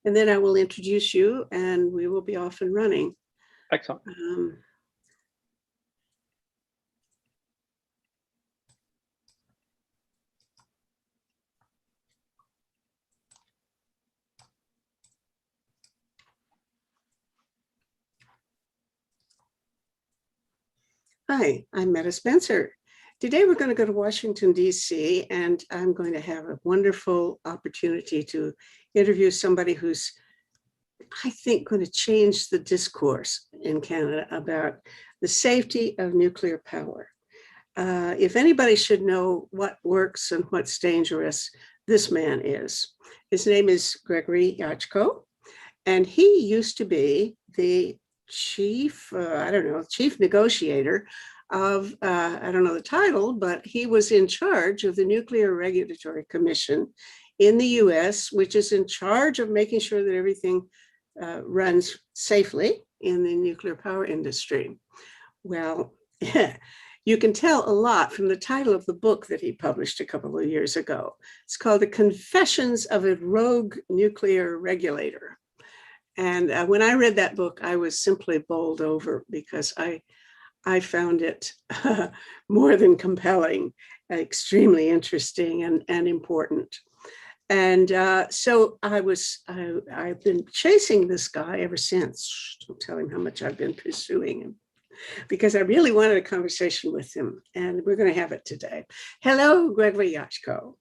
and then I will introduce you and we will be off and running. Excellent. Hi, I'm Metta Spencer. Today we're going to go to Washington, D.C., and I'm going to have a wonderful opportunity to interview somebody who's, I think, going to change the discourse in Canada about the safety of nuclear power. If anybody should know what works and what's dangerous, this man is. His name is Gregory Jaczko, and he used to be the chief negotiator of, I don't know the title, but he was in charge of the Nuclear Regulatory Commission in the US, which is in charge of making sure that everything runs safely in the nuclear power industry. Well, you can tell a lot from the title of the book that he published a couple of years ago. It's called The Confessions of a Rogue Nuclear Regulator. And when I read that book, I was simply bowled over because I found it more than compelling, extremely interesting and important. And so I've been chasing this guy ever since. Don't tell him how much I've been pursuing him, because I really wanted a conversation with him, and we're going to have it today. Hello, Gregory Jaczko.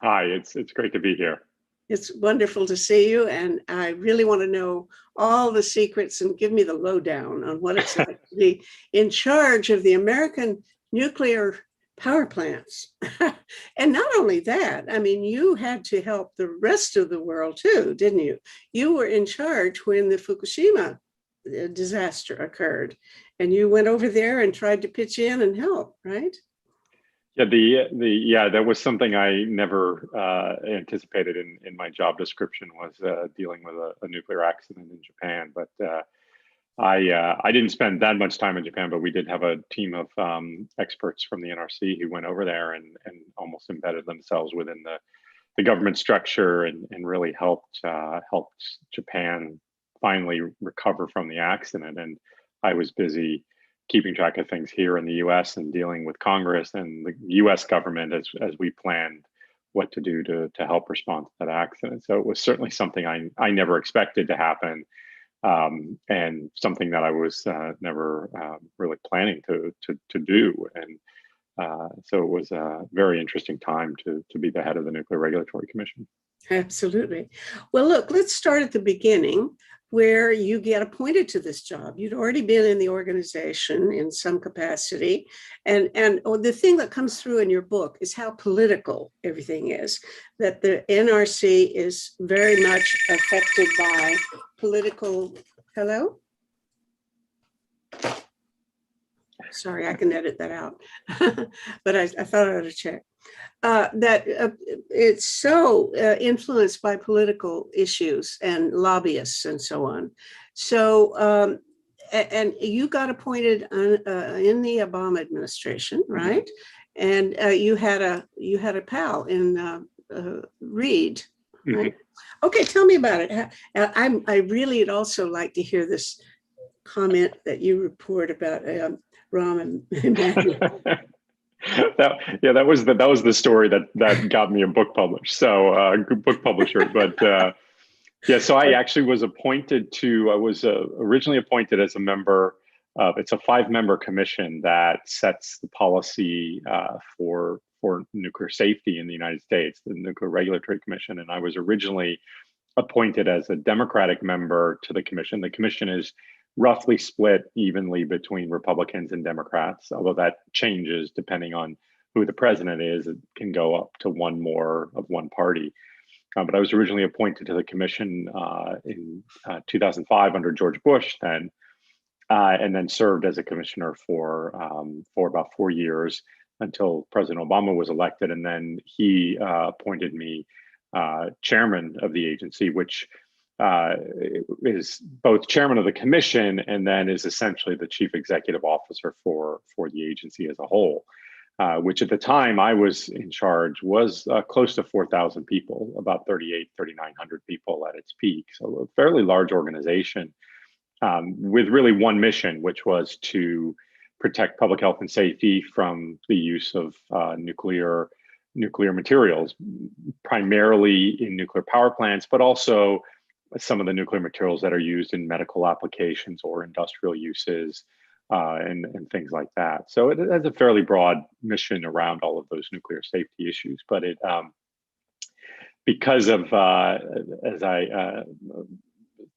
Hi, it's great to be here. It's wonderful to see you, and I really want to know all the secrets and give me the lowdown on what it's like to be in charge of the American nuclear power plants. And not only that, I mean, you had to help the rest of the world too, didn't you? You were in charge when the Fukushima disaster occurred, and you went over there and tried to pitch in and help, right? Yeah, that was something I never anticipated in my job description, was dealing with a nuclear accident in Japan. But I didn't spend that much time in Japan, but we did have a team of experts from the NRC who went over there and almost embedded themselves within the government structure and really helped Japan finally recover from the accident. And I was busy keeping track of things here in the US and dealing with Congress and the US government as we planned what to do to help respond to that accident. So it was certainly something I never expected to happen, and something that I was never really planning to do. And so it was a very interesting time to be the head of the Nuclear Regulatory Commission. Absolutely. Well, look, let's start at the beginning, where you get appointed to this job. You'd already been in the organization in some capacity. And the thing that comes through in your book is how political everything is, that the NRC is very much affected by political, hello? Sorry, I can edit that out, but I thought I ought to check. That it's so influenced by political issues and lobbyists and so on. So, and you got appointed in the Obama administration, right? And you had a pal in Reed, right? Okay, tell me about it. I really would also like to hear this comment that you report about Rahm and Emanuel. that was the story that got me a book published. So book publisher, but yeah. So I actually was appointed to. I was originally appointed as a member of. It's a 5-member commission that sets the policy for nuclear safety in the United States, the Nuclear Regulatory Commission. And I was originally appointed as a Democratic member to the commission. The commission is roughly split evenly between Republicans and Democrats, although that changes depending on who the president is. It can go up to one more of one party. But I was originally appointed to the commission in 2005 under George Bush then, and then served as a commissioner for about 4 years until President Obama was elected. And then he appointed me chairman of the agency, which is both chairman of the commission and then is essentially the chief executive officer for the agency as a whole. which at the time I was in charge was close to 4,000 people, about 3,900 people at its peak. So a fairly large organization with really one mission, which was to protect public health and safety from the use of nuclear materials, primarily in nuclear power plants, but also some of the nuclear materials that are used in medical applications or industrial uses and things like that. So it has a fairly broad mission around all of those nuclear safety issues. But it, because of, as I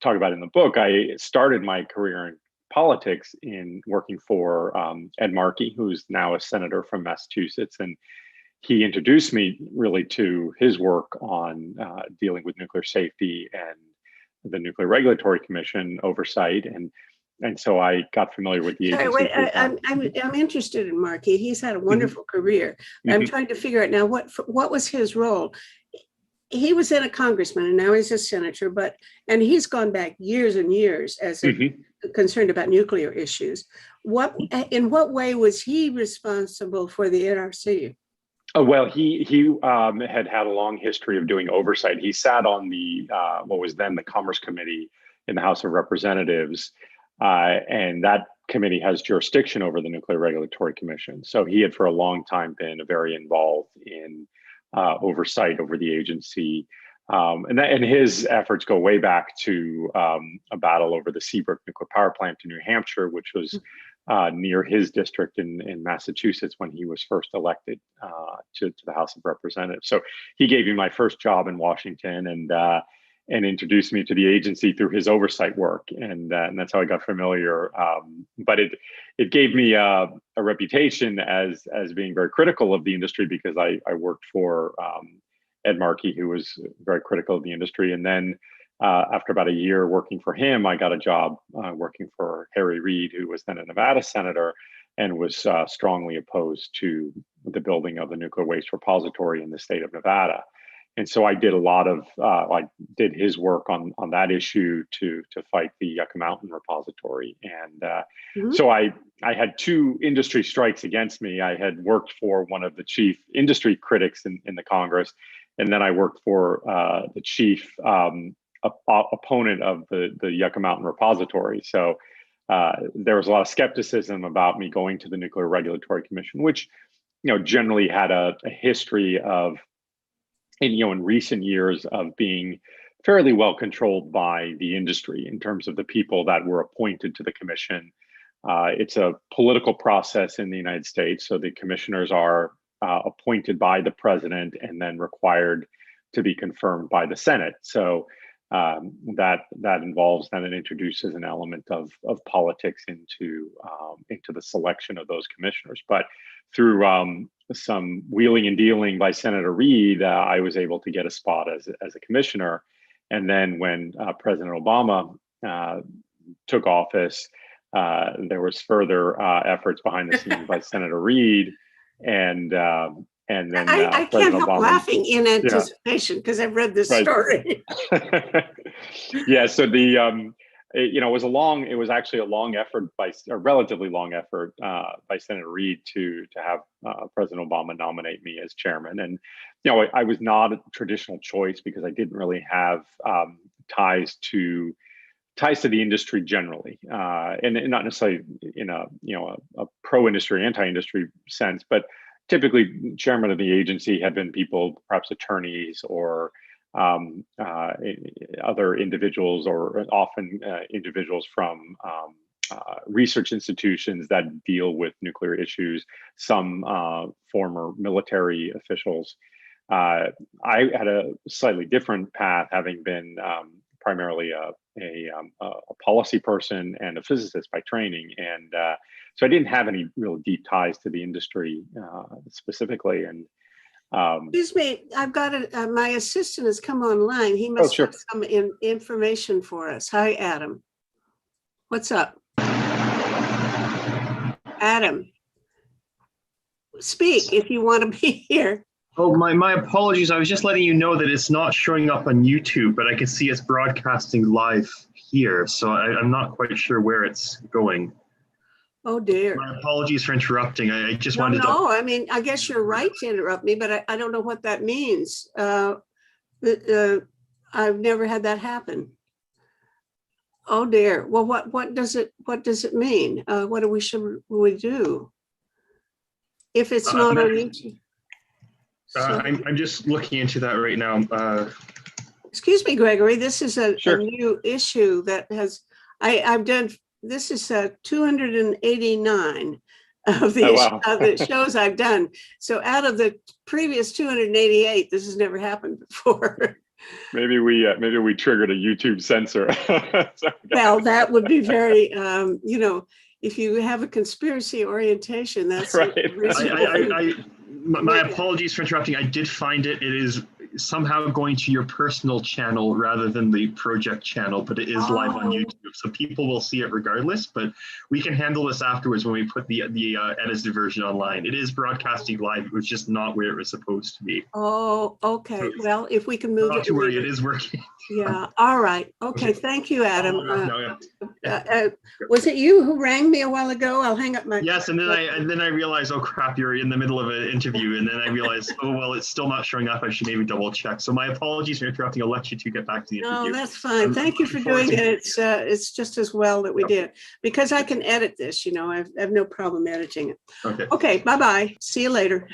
talk about in the book, I started my career in politics in working for Ed Markey, who's now a senator from Massachusetts. And he introduced me really to his work on dealing with nuclear safety and the Nuclear Regulatory Commission oversight, and so I got familiar with the agency. Sorry, wait, I'm interested in Markey. He's had a wonderful career. I'm trying to figure out now what was his role. He was then a congressman, and now he's a senator. And he's gone back years and years as concerned about nuclear issues. In what way was he responsible for the NRC? Oh, well, he had a long history of doing oversight. He sat on the what was then the Commerce Committee in the House of Representatives, and that committee has jurisdiction over the Nuclear Regulatory Commission. So he had for a long time been very involved in oversight over the agency, and his efforts go way back to a battle over the Seabrook nuclear power plant in New Hampshire, which was near his district in Massachusetts when he was first elected to the House of Representatives. So he gave me my first job in Washington and introduced me to the agency through his oversight work, and that's how I got familiar. But it gave me a reputation as being very critical of the industry, because I worked for Ed Markey, who was very critical of the industry, and then after about a year working for him, I got a job working for Harry Reid, who was then a Nevada senator and was strongly opposed to the building of a nuclear waste repository in the state of Nevada. And so I did a lot of, I did his work on that issue to fight the Yucca Mountain repository. And so I had two industry strikes against me. I had worked for one of the chief industry critics in the Congress, and then I worked for the chief opponent of the Yucca Mountain repository. So there was a lot of skepticism about me going to the Nuclear Regulatory Commission, which generally had a history of, in recent years, of being fairly well controlled by the industry in terms of the people that were appointed to the commission. It's a political process in the United States, so the commissioners are appointed by the president and then required to be confirmed by the Senate. So that involves, then it introduces an element of politics into the selection of those commissioners. But through some wheeling and dealing by Senator Reid, I was able to get a spot as a commissioner. And then when President Obama took office, there was further efforts behind the scenes by Senator Reid, and then I can't help laughing in anticipation because I've read this story. Yeah, so it was actually a relatively long effort by Senator Reid to have President Obama nominate me as chairman. And I was not a traditional choice because I didn't really have ties to the industry generally, and not necessarily in a pro-industry, anti-industry sense, but typically chairman of the agency had been people, perhaps attorneys or other individuals, or often individuals from research institutions that deal with nuclear issues, some former military officials. I had a slightly different path, having been primarily a policy person and a physicist by training, and so I didn't have any real deep ties to the industry specifically. And excuse me, I've got my assistant has come online. He must have some information for us. Hi, Adam. What's up? Adam, speak if you want to be here. Oh, my apologies. I was just letting you know that it's not showing up on YouTube, but I can see it's broadcasting live here. So I'm not quite sure where it's going. Oh dear. My apologies for interrupting. I just No, wanted to. no, I mean, I guess you're right to interrupt me, but I don't know what that means. I've never had that happen. Oh dear. Well, what does it mean? What should we do if it's not on YouTube? So, I'm just looking into that right now. excuse me, Gregory. This is a Sure. new issue that has I've done. This is 289 of the, Oh, wow. the shows I've done. So out of the previous 288, this has never happened before. Maybe we triggered a YouTube censor. So, Well, that would be very, if you have a conspiracy orientation, that's right. My apologies for interrupting. I did find it. It is somehow going to your personal channel rather than the project channel, but it is live on YouTube, so people will see it regardless. But we can handle this afterwards when we put the edited version online. It is broadcasting live. It was just not where it was supposed to be. Oh, okay. So, well, if we can move not it to worry, later. it is working. Yeah. All right. Okay. Okay. Thank you, Adam. No, yeah. Was it you who rang me a while ago? I'll hang up my. Yes, and then I realized, oh crap, you're in the middle of an interview, and then I realized, oh well, it's still not showing up. I should maybe double check. So my apologies for interrupting. I'll let you two get back to the interview. No, that's fine. Thank you for doing it. It's just as well that we did, because I can edit this. I have no problem editing it. Okay. Okay. Bye bye. See you later.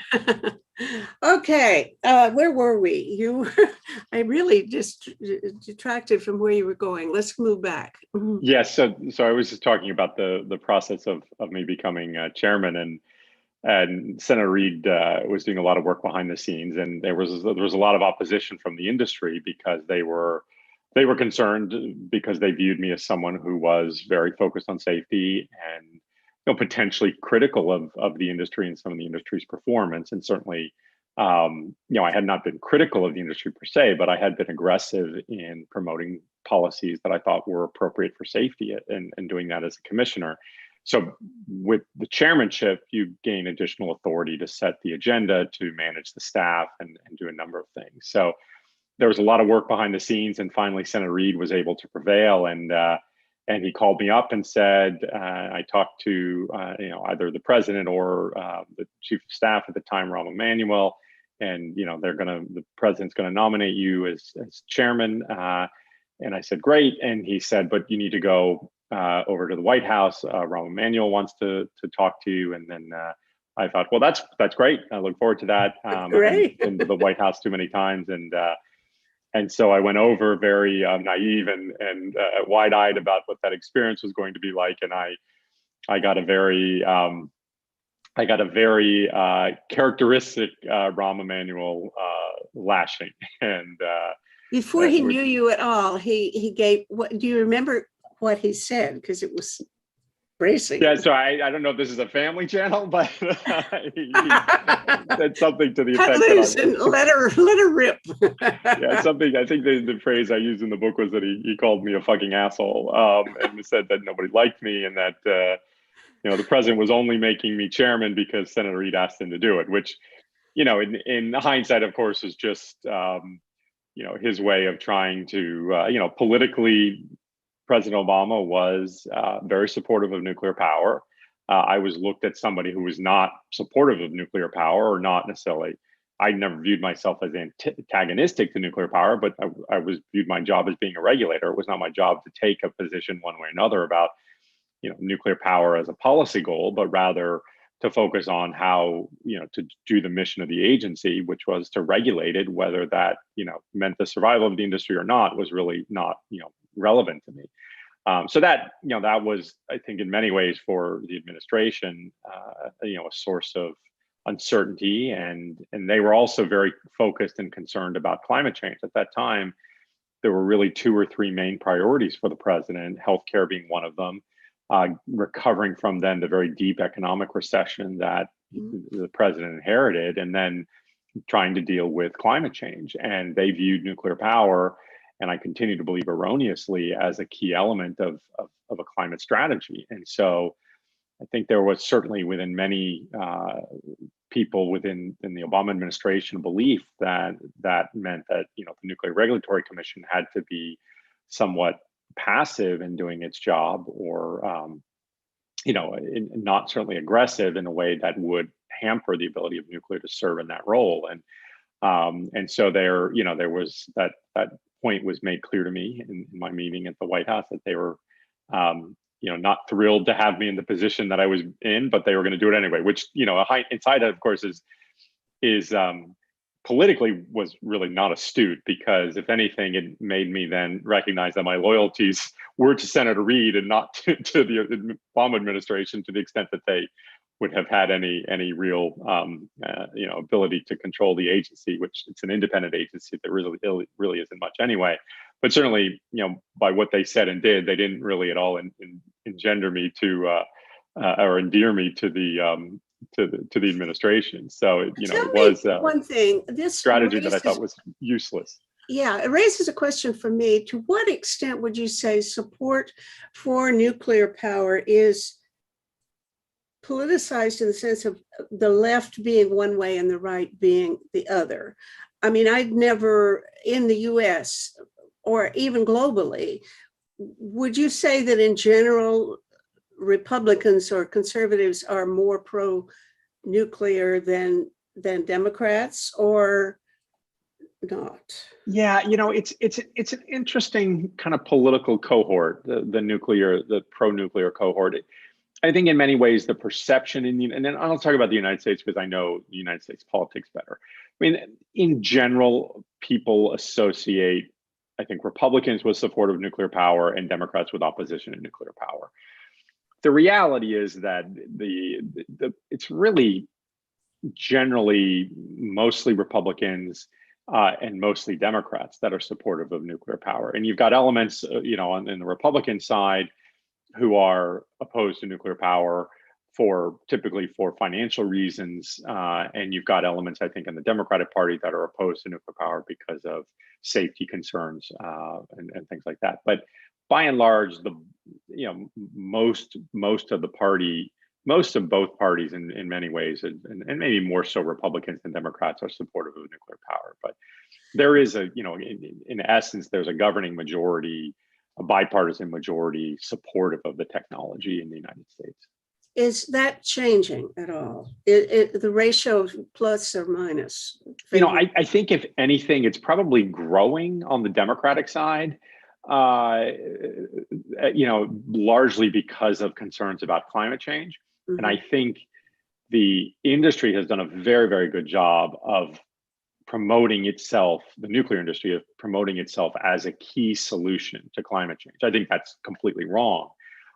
Okay. Where were we? I really just detracted from where you were going. Let's move back. Yes. So I was just talking about the process of me becoming chairman, and Senator Reid was doing a lot of work behind the scenes, and there was a lot of opposition from the industry because they were concerned, because they viewed me as someone who was very focused on safety and potentially critical of the industry and some of the industry's performance. And certainly, I had not been critical of the industry per se, but I had been aggressive in promoting policies that I thought were appropriate for safety, and doing that as a commissioner. So with the chairmanship, you gain additional authority to set the agenda, to manage the staff, and do a number of things. So there was a lot of work behind the scenes, and finally Senator Reid was able to prevail, and he called me up and said, I talked to either the president or the chief of staff at the time, Rahm Emanuel, and the president's gonna nominate you as chairman. And I said, great. And he said, but you need to go over to the White House. Rahm Emanuel wants to talk to you. And then I thought, well, that's great. I look forward to that. Great. I've been to the White House too many times, and so I went over very naive and wide-eyed about what that experience was going to be like, and I got a very characteristic Rahm Emanuel lashing, and before he knew you at all, he gave. What do you remember? What he said, because it was bracing. Yeah, so I don't know if this is a family channel, but he said something to the effect loose and let her rip. Yeah, something. I think the phrase I used in the book was that he called me a fucking asshole, and said that nobody liked me, and that the president was only making me chairman because Senator Reid asked him to do it, which in hindsight, of course, is just his way of trying to politically. President Obama was very supportive of nuclear power. I was looked at somebody who was not supportive of nuclear power, or not necessarily. I never viewed myself as antagonistic to nuclear power, but I was viewed my job as being a regulator. It was not my job to take a position one way or another about nuclear power as a policy goal, but rather to focus on how to do the mission of the agency, which was to regulate it. Whether that meant the survival of the industry or not was really not relevant to me. So that that was, I think, in many ways for the administration, a source of uncertainty, and they were also very focused and concerned about climate change at that time. There were really 2 or 3 main priorities for the president, healthcare being one of them, recovering from then the very deep economic recession that the president inherited, and then trying to deal with climate change. And they viewed nuclear power, and I continue to believe erroneously, as a key element of a climate strategy. And so I think there was certainly within many people within the Obama administration belief that meant that the Nuclear Regulatory Commission had to be somewhat passive in doing its job, or not certainly aggressive in a way that would hamper the ability of nuclear to serve in that role. And so there was that point was made clear to me in my meeting at the White House that they were, not thrilled to have me in the position that I was in, but they were going to do it anyway. Which inside, of course, is politically was really not astute, because if anything, it made me then recognize that my loyalties were to Senator Reid and not to the Obama administration, to the extent that they would have had any real ability to control the agency, which it's an independent agency that really isn't much anyway. But certainly, by what they said and did, they didn't really at all engender me to or endear me to the administration. So it was one thing. This strategy that I thought was useless. Yeah, it raises a question for me. To what extent would you say support for nuclear power is politicized in the sense of the left being one way and the right being the other? I mean, I've never, in the US or even globally, would you say that in general, Republicans or conservatives are more pro-nuclear than Democrats, or not? Yeah, it's an interesting kind of political cohort, the pro-nuclear cohort. I think in many ways the perception and then I'll talk about the United States because I know the United States politics better. I mean, in general, people associate, I think, Republicans with support of nuclear power and Democrats with opposition to nuclear power. The reality is that it's really generally mostly Republicans and mostly Democrats that are supportive of nuclear power. And you've got elements, in the Republican side who are opposed to nuclear power typically for financial reasons. And you've got elements, I think, in the Democratic Party that are opposed to nuclear power because of safety concerns and things like that. But by and large, most of both parties in many ways, and maybe more so Republicans than Democrats, are supportive of nuclear power. But there is in essence, there's a governing majority, a bipartisan majority supportive of the technology in the United States. Is that changing at all? The ratio of plus or minus? I think if anything, it's probably growing on the Democratic side, largely because of concerns about climate change. Mm-hmm. And I think the industry has done a very, very good job of promoting itself, the nuclear industry, of promoting itself as a key solution to climate change. I think that's completely wrong.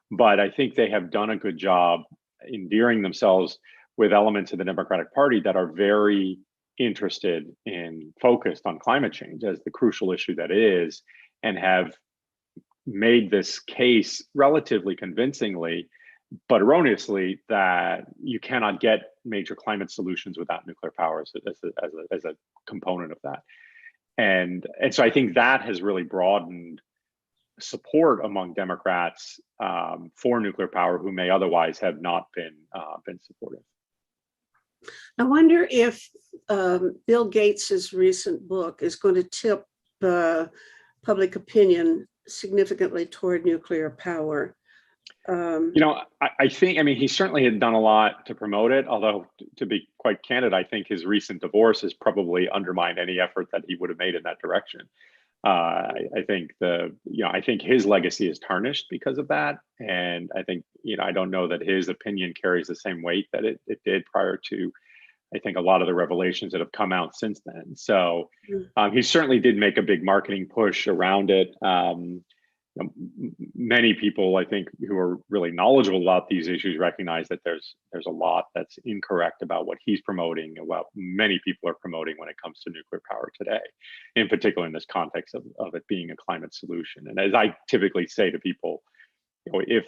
But I think they have done a good job endearing themselves with elements of the Democratic Party that are very interested and focused on climate change as the crucial issue that is, and have made this case relatively convincingly, but erroneously, that you cannot get major climate solutions without nuclear power as a component of that. And so I think that has really broadened support among Democrats for nuclear power who may otherwise have not been supportive. I wonder if Bill Gates's recent book is going to tip public opinion significantly toward nuclear power. I think, he certainly had done a lot to promote it, although to be quite candid, I think his recent divorce has probably undermined any effort that he would have made in that direction. I think his legacy is tarnished because of that. And I think, I don't know that his opinion carries the same weight that it did prior to, I think, a lot of the revelations that have come out since then. So he certainly did make a big marketing push around it. Many people, I think, who are really knowledgeable about these issues recognize that there's a lot that's incorrect about what he's promoting and what many people are promoting when it comes to nuclear power today, in particular in this context of it being a climate solution. And as I typically say to people, if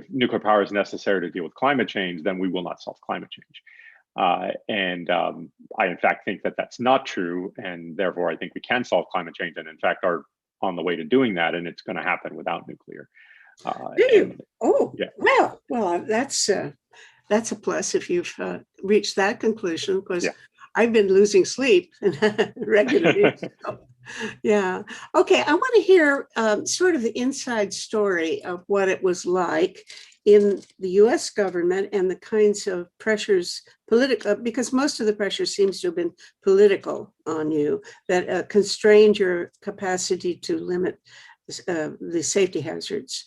nuclear power is necessary to deal with climate change, then we will not solve climate change. I in fact think that that's not true, and therefore I think we can solve climate change, and in fact are on the way to doing that, and it's going to happen without nuclear. Yeah. Well, that's a plus if you've reached that conclusion, because I've been losing sleep regularly. Yeah. Okay. I want to hear sort of the inside story of what it was like in the US government and the kinds of pressures, political, because most of the pressure seems to have been political on you, that constrained your capacity to limit the safety hazards.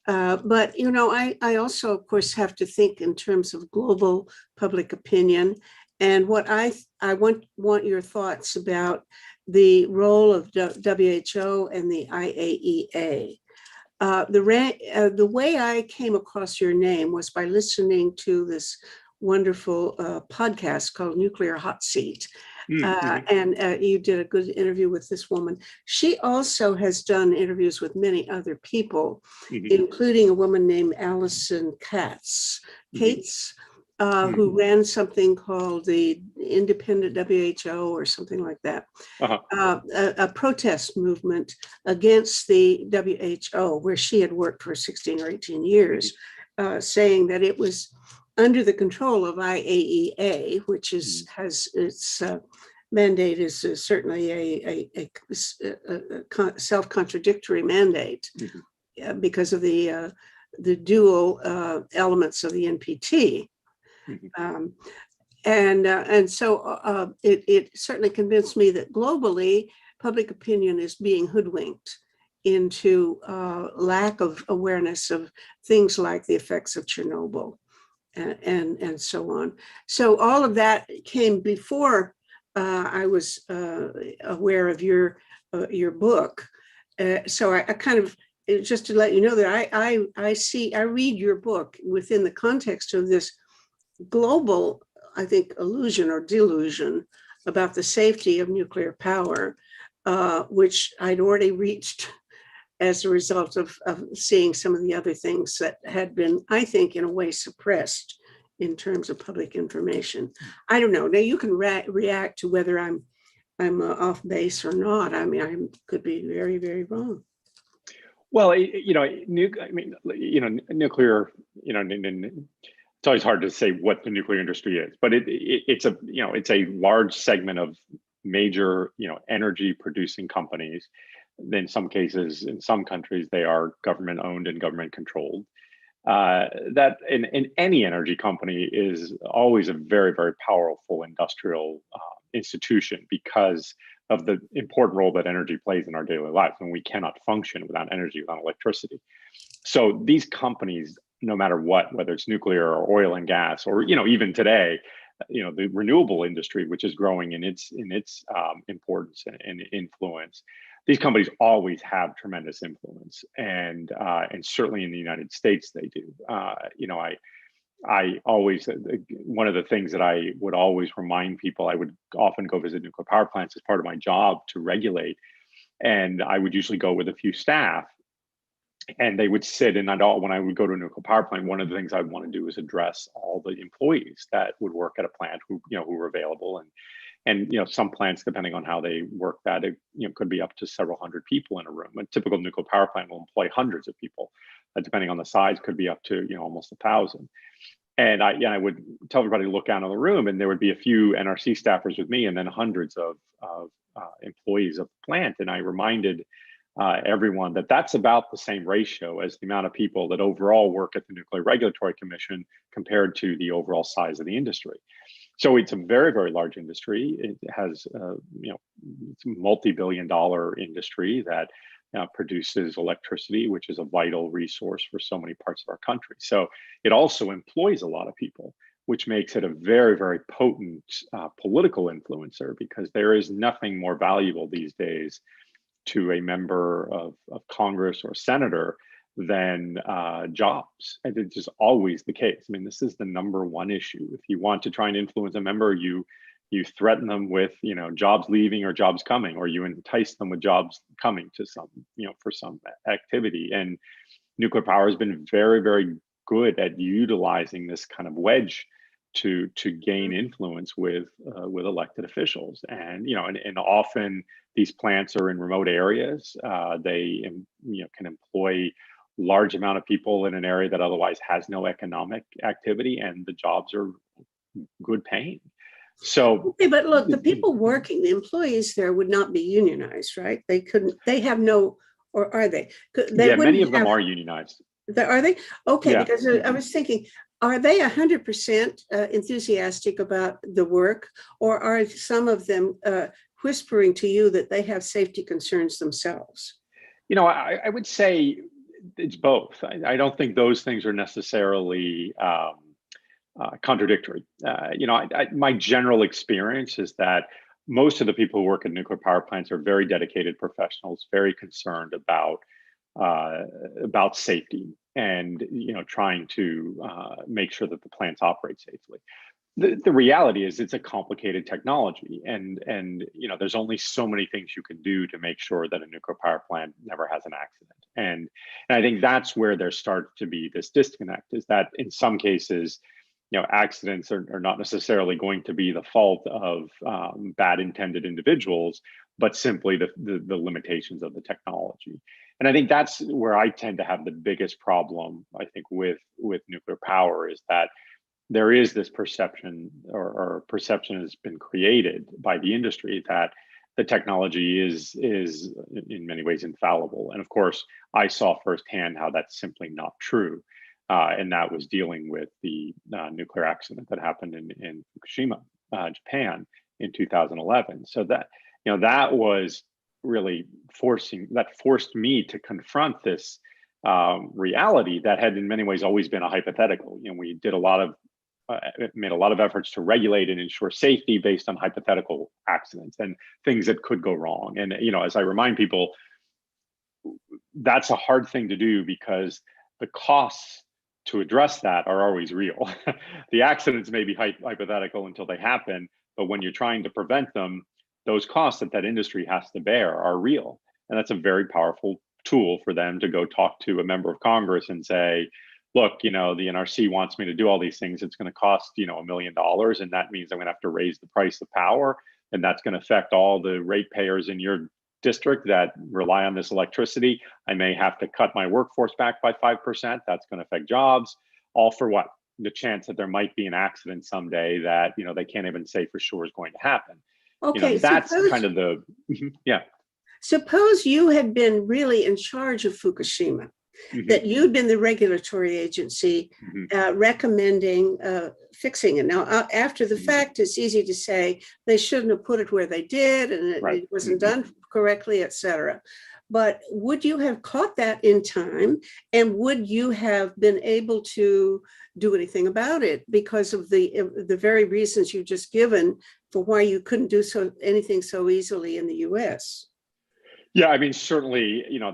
But, you know, I also, of course, have to think in terms of global public opinion. And what I want your thoughts about the role of WHO and the IAEA. The way I came across your name was by listening to this wonderful podcast called Nuclear Hot Seat. And you did a good interview with this woman. She also has done interviews with many other people, including a woman named Allison Katz, who ran something called the Independent WHO or something like that, a protest movement against the WHO, where she had worked for 16 or 18 years, saying that it was under the control of IAEA, which has its mandate is certainly a self-contradictory mandate because of the dual elements of the NPT. And so it certainly convinced me that globally public opinion is being hoodwinked into lack of awareness of things like the effects of Chernobyl and so on. So all of that came before I was aware of your book. So I kind of, just to let you know that I read your book within the context of this global, I think, illusion or delusion about the safety of nuclear power, which I'd already reached as a result of seeing some of the other things that had been, I think, in a way suppressed in terms of public information. I don't know. Now you can react to whether I'm off base or not. I mean, I could be very, very wrong. Well, you know, nuclear, you know, it's always hard to say what the nuclear industry is, but it's a, you know, it's a large segment of major, you know, energy producing companies. In some cases, in some countries, they are government owned and government controlled. That in any energy company is always a very, very powerful industrial institution because of the important role that energy plays in our daily lives, and we cannot function without energy, without electricity. So these companies, no matter what, whether it's nuclear or oil and gas, or, you know, even today, you know, the renewable industry, which is growing in its importance and influence, these companies always have tremendous influence, and certainly in the United States they do. You know, I always, one of the things that I would always remind people, I would often go visit nuclear power plants as part of my job to regulate, and I would usually go with a few staff, and they would sit, and when I would go to a nuclear power plant, one of the things I'd want to do is address all the employees that would work at a plant who were available, and you know, some plants, depending on how they work that, it, you know, could be up to several hundred people in a room. A typical nuclear power plant will employ hundreds of people, depending on the size, could be up to, you know, almost 1,000. And I would tell everybody to look out of the room, and there would be a few NRC staffers with me, and then hundreds of employees of the plant. And I reminded everyone that that's about the same ratio as the amount of people that overall work at the Nuclear Regulatory Commission compared to the overall size of the industry. So it's a very, very large industry. It has, you know, it's a multi-billion-dollar industry that produces electricity, which is a vital resource for so many parts of our country. So it also employs a lot of people, which makes it a very, very potent political influencer, because there is nothing more valuable these days to a member of Congress or senator than jobs. And it's just always the case. I mean, this is the number one issue. If you want to try and influence a member, you threaten them with, you know, jobs leaving or jobs coming, or you entice them with jobs coming to some, you know, for some activity. And nuclear power has been very, very good at utilizing this kind of wedge to gain influence with elected officials. And, you know, and often these plants are in remote areas. They, you know, can employ large amount of people in an area that otherwise has no economic activity, and the jobs are good paying. So, okay, but look, the people working, the employees there would not be unionized, right? They couldn't, they have no, or are they? Yeah, many of them are unionized. Are they? Okay, Yeah. because I was thinking, are they 100% enthusiastic about the work, or are some of them whispering to you that they have safety concerns themselves? You know, I would say it's both. I don't think those things are necessarily contradictory. You know, my general experience is that most of the people who work at nuclear power plants are very dedicated professionals, very concerned about safety and, you know, trying to make sure that the plants operate safely. The reality is it's a complicated technology, and you know, there's only so many things you can do to make sure that a nuclear power plant never has an accident. And I think that's where there starts to be this disconnect, is that in some cases, you know, accidents are not necessarily going to be the fault of bad intended individuals, but simply the limitations of the technology. And I think that's where I tend to have the biggest problem, I think, with nuclear power, is that there is this perception, or perception has been created by the industry, that the technology is in many ways infallible. And of course, I saw firsthand how that's simply not true. And that was dealing with the nuclear accident that happened in Fukushima, Japan, in 2011. So that, you know, that was really forced me to confront this reality that had in many ways always been a hypothetical. You know, we did made a lot of efforts to regulate and ensure safety based on hypothetical accidents and things that could go wrong. And, you know, as I remind people, that's a hard thing to do because the costs to address that are always real. The accidents may be hypothetical until they happen, but when you're trying to prevent them, those costs that industry has to bear are real. And that's a very powerful tool for them to go talk to a member of Congress and say, look, you know, the NRC wants me to do all these things. It's going to cost, you know, $1 million. And that means I'm going to have to raise the price of power. And that's going to affect all the ratepayers in your district that rely on this electricity. I may have to cut my workforce back by 5%. That's going to affect jobs. All for what? The chance that there might be an accident someday that, you know, they can't even say for sure is going to happen. Okay, you know, that's kind of the, yeah. Suppose you had been really in charge of Fukushima, that you'd been the regulatory agency recommending fixing it. Now, after the fact, it's easy to say they shouldn't have put it where they did, and it wasn't done correctly, et cetera. But would you have caught that in time, and would you have been able to do anything about it because of the very reasons you've just given for why you couldn't do anything so easily in the US? Yeah, I mean, certainly, you know,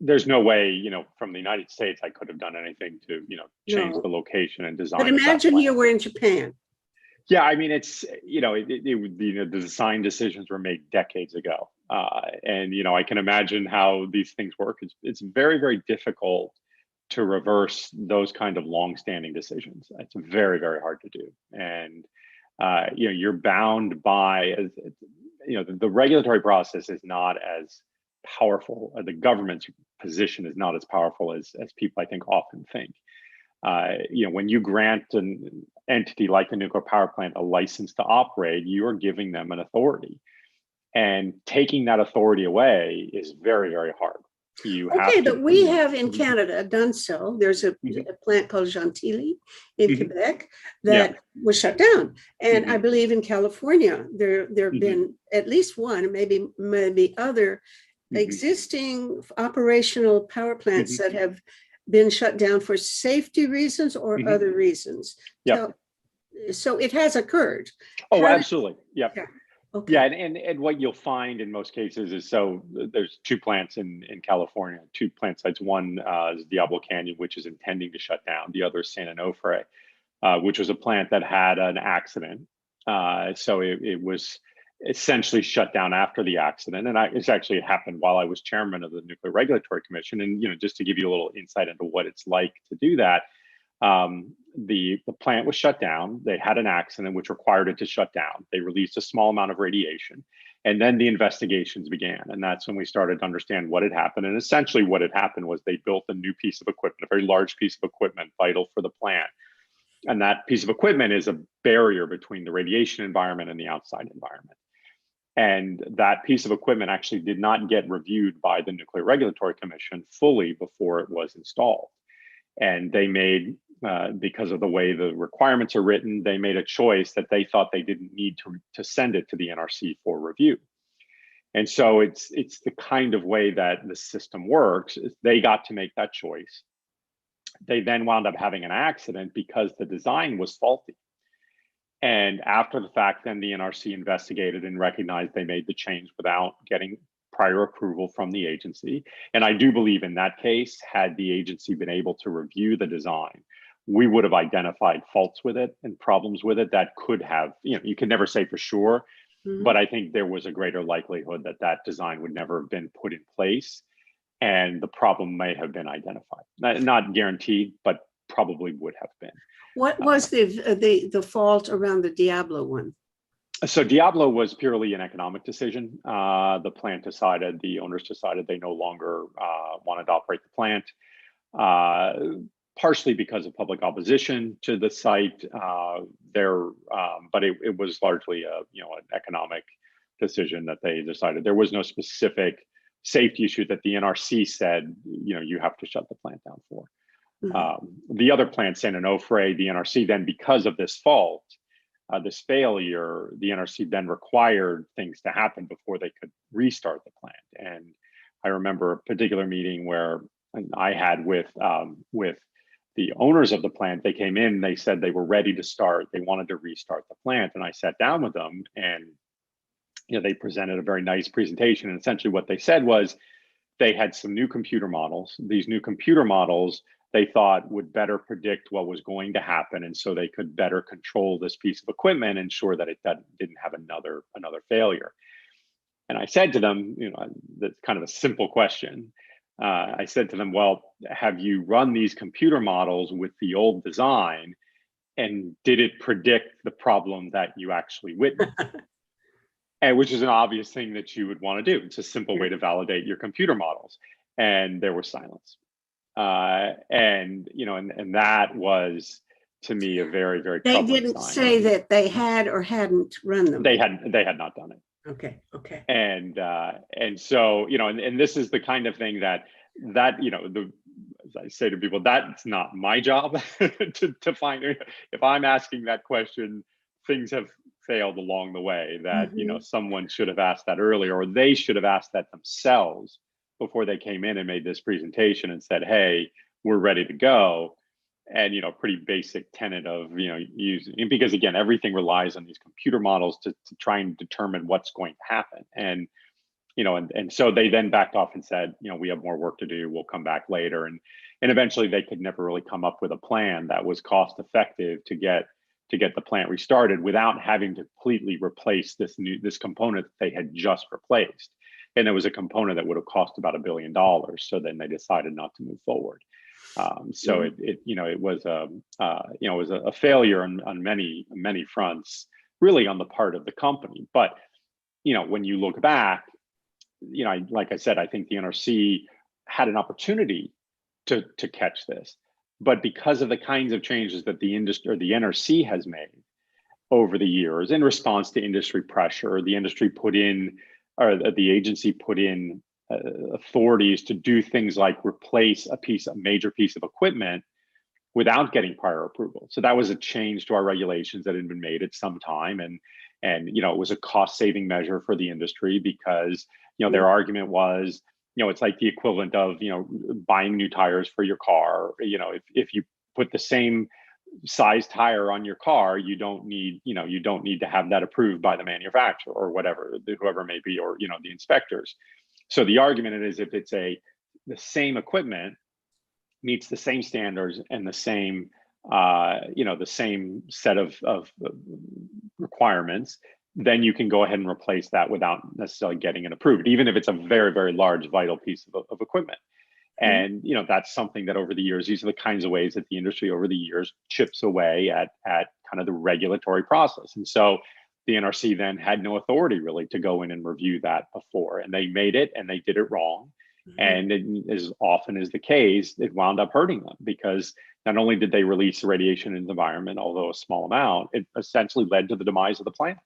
there's no way, you know, from the United States, I could have done anything to, you know, change the location and design. But imagine you were in Japan. Yeah, I mean, it's, you know, you know, the design decisions were made decades ago. And, you know, I can imagine how these things work. It's very, very difficult to reverse those kind of long-standing decisions. It's very, very hard to do. And, you know, you're bound by, you know, the regulatory process is not as powerful. The government's position is not as powerful as people, I think, often think. You know, when you grant an entity like a nuclear power plant a license to operate, you are giving them an authority, and taking that authority away is very, very hard. But we have in Canada done so. There's a plant called Gentilly in Quebec that was shut down, and I believe in California there have been at least one, maybe other existing operational power plants that have been shut down for safety reasons or other reasons. Yeah. So it has occurred. Oh, absolutely. Yeah. Okay. Yeah, and what you'll find in most cases is, so there's two plants in California, two plant sites. One is Diablo Canyon, which is intending to shut down. The other is San Onofre, which was a plant that had an accident. So it was essentially shut down after the accident. And it's actually happened while I was chairman of the Nuclear Regulatory Commission. And, you know, just to give you a little insight into what it's like to do that, the plant was shut down. They had an accident which required it to shut down. They released a small amount of radiation, and then the investigations began. And that's when we started to understand what had happened. And essentially what had happened was they built a new piece of equipment, a very large piece of equipment vital for the plant. And that piece of equipment is a barrier between the radiation environment and the outside environment. And that piece of equipment actually did not get reviewed by the Nuclear Regulatory Commission fully before it was installed. And they made, because of the way the requirements are written, they made a choice that they thought they didn't need to send it to the NRC for review. And so it's the kind of way that the system works. They got to make that choice. They then wound up having an accident because the design was faulty. And after the fact, then the NRC investigated and recognized they made the change without getting prior approval from the agency. And I do believe in that case, had the agency been able to review the design, we would have identified faults with it and problems with it that could have, you can never say for sure, but I think there was a greater likelihood that that design would never have been put in place and the problem may have been identified. Not guaranteed, but probably would have been. What was the fault around the Diablo one? So Diablo was purely an economic decision. The plant decided, the owners decided they no longer wanted to operate the plant, partially because of public opposition to the site. But it was largely an economic decision that they decided. There was no specific safety issue that the NRC said, you have to shut the plant down for. The other plant, San Onofre, the NRC then, because of this fault, this failure, the NRC then required things to happen before they could restart the plant. And I remember a particular meeting where I had with the owners of the plant. They came in, they said they were ready to start. They wanted to restart the plant. And I sat down with them and they presented a very nice presentation. And essentially what they said was they had some new computer models. These new computer models they thought would better predict what was going to happen. And so they could better control this piece of equipment, ensure that it didn't have another failure. And I said to them, that's kind of a simple question. I said to them, well, have you run these computer models with the old design and did it predict the problem that you actually witnessed? And which is an obvious thing that you would want to do. It's a simple way to validate your computer models. And there was silence. And that was to me a very, very troubling sign. They didn't say that they had or hadn't run them. They had not done it. Okay. And so and this is the kind of thing that as I say to people, that's not my job to find. If I'm asking that question, things have failed along the way. That someone should have asked that earlier, or they should have asked that themselves before they came in and made this presentation and said, hey, we're ready to go. And pretty basic tenet of using, because again, everything relies on these computer models to try and determine what's going to happen. And and so they then backed off and said, we have more work to do, we'll come back later. And eventually they could never really come up with a plan that was cost effective to get the plant restarted without having to completely replace this component that they had just replaced. And it was a component that would have cost about $1 billion. So then they decided not to move forward. So it was a failure on many fronts, really on the part of the company. But when you look back, like I said, I think the NRC had an opportunity to catch this, but because of the kinds of changes that the industry or the NRC has made over the years in response to industry pressure, the industry put in, or the agency put in authorities to do things like replace a major piece of equipment without getting prior approval. So that was a change to our regulations that had been made at some time, and it was a cost-saving measure for the industry because their argument was it's like the equivalent of buying new tires for your car. If you put the same size tire on your car, you don't need to have that approved by the manufacturer or whatever, whoever it may be, or the inspectors. So the argument is if it's the same equipment meets the same standards and the same the same set of requirements, then you can go ahead and replace that without necessarily getting it approved, even if it's a very, very large vital piece of equipment. And that's something that over the years, these are the kinds of ways that the industry over the years chips away at kind of the regulatory process. And so the NRC then had no authority really to go in and review that before, and they made it and they did it wrong. And as often is the case, it wound up hurting them because not only did they release radiation into the environment, although a small amount, it essentially led to the demise of the plant.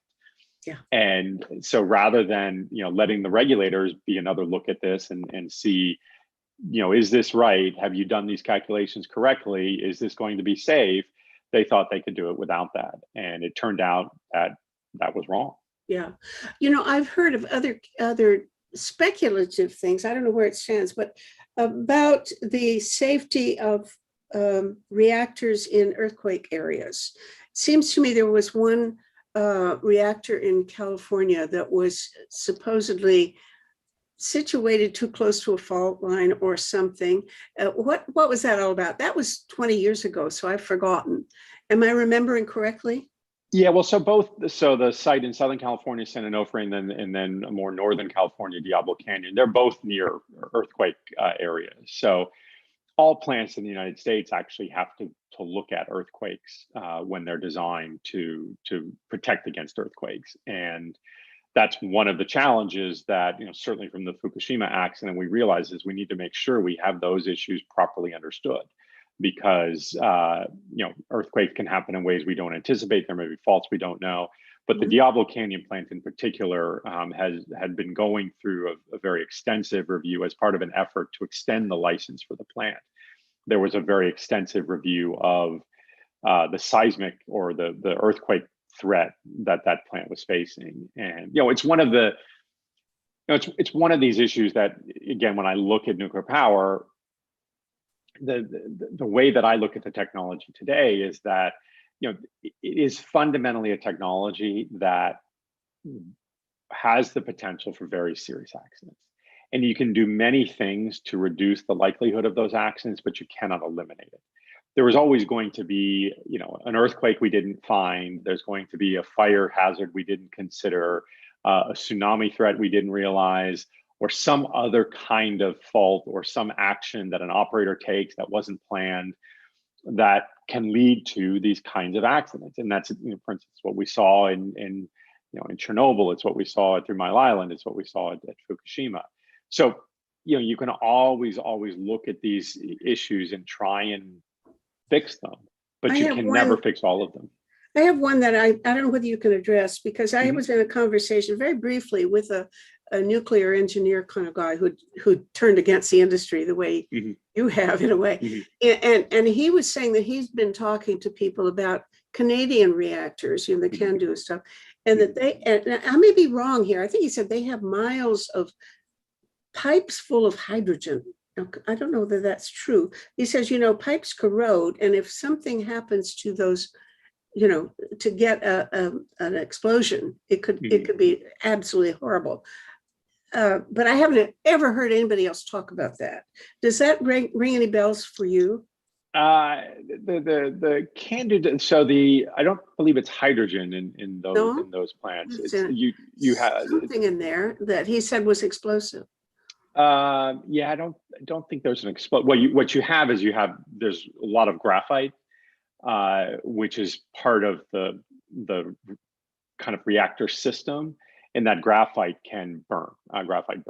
Yeah. And so rather than, letting the regulators be another look at this and see, is this right? Have you done these calculations correctly? Is this going to be safe? They thought they could do it without that. And it turned out that that was wrong. Yeah. I've heard of other speculative things. I don't know where it stands, but about the safety of reactors in earthquake areas. It seems to me there was one reactor in California that was supposedly situated too close to a fault line or something. What was that all about? That was 20 years ago, so I've forgotten. Am I remembering correctly? Yeah, well, so the site in Southern California, San Onofre, and then more Northern California, Diablo Canyon, they're both near earthquake areas. So all plants in the United States actually have to look at earthquakes when they're designed to protect against earthquakes. And that's one of the challenges that, certainly from the Fukushima accident, we realize is we need to make sure we have those issues properly understood, because earthquakes can happen in ways we don't anticipate. There may be faults we don't know. But the Diablo Canyon plant in particular had been going through a very extensive review as part of an effort to extend the license for the plant. There was a very extensive review of the seismic or the earthquake threat that plant was facing. And it's one of the it's one of these issues that, again, when I look at nuclear power, the way that I look at the technology today is that it is fundamentally a technology that has the potential for very serious accidents. And you can do many things to reduce the likelihood of those accidents, but you cannot eliminate it. There was always going to be, an earthquake we didn't find. There's going to be a fire hazard we didn't consider, a tsunami threat we didn't realize, or some other kind of fault or some action that an operator takes that wasn't planned that can lead to these kinds of accidents. And that's, for instance, what we saw in Chernobyl. It's what we saw at 3 Mile Island. It's what we saw at Fukushima. So, you can always look at these issues and try and fix them, but you can never fix all of them. I have one that I don't know whether you can address, because I was in a conversation very briefly with a nuclear engineer kind of guy who turned against the industry the way you have, in a way. And he was saying that he's been talking to people about Canadian reactors, the CANDU stuff, and that and I may be wrong here. I think he said they have miles of pipes full of hydrogen. I don't know that that's true. He says, pipes corrode, and if something happens to those, to get an explosion, it could be absolutely horrible. But I haven't ever heard anybody else talk about that. Does that ring any bells for you? The CANDU. So I don't believe it's hydrogen in those plants. You have something in there that he said was explosive. Yeah, I don't think there's an explode. What you have is there's a lot of graphite, which is part of the kind of reactor system, and that graphite can burn. Graphite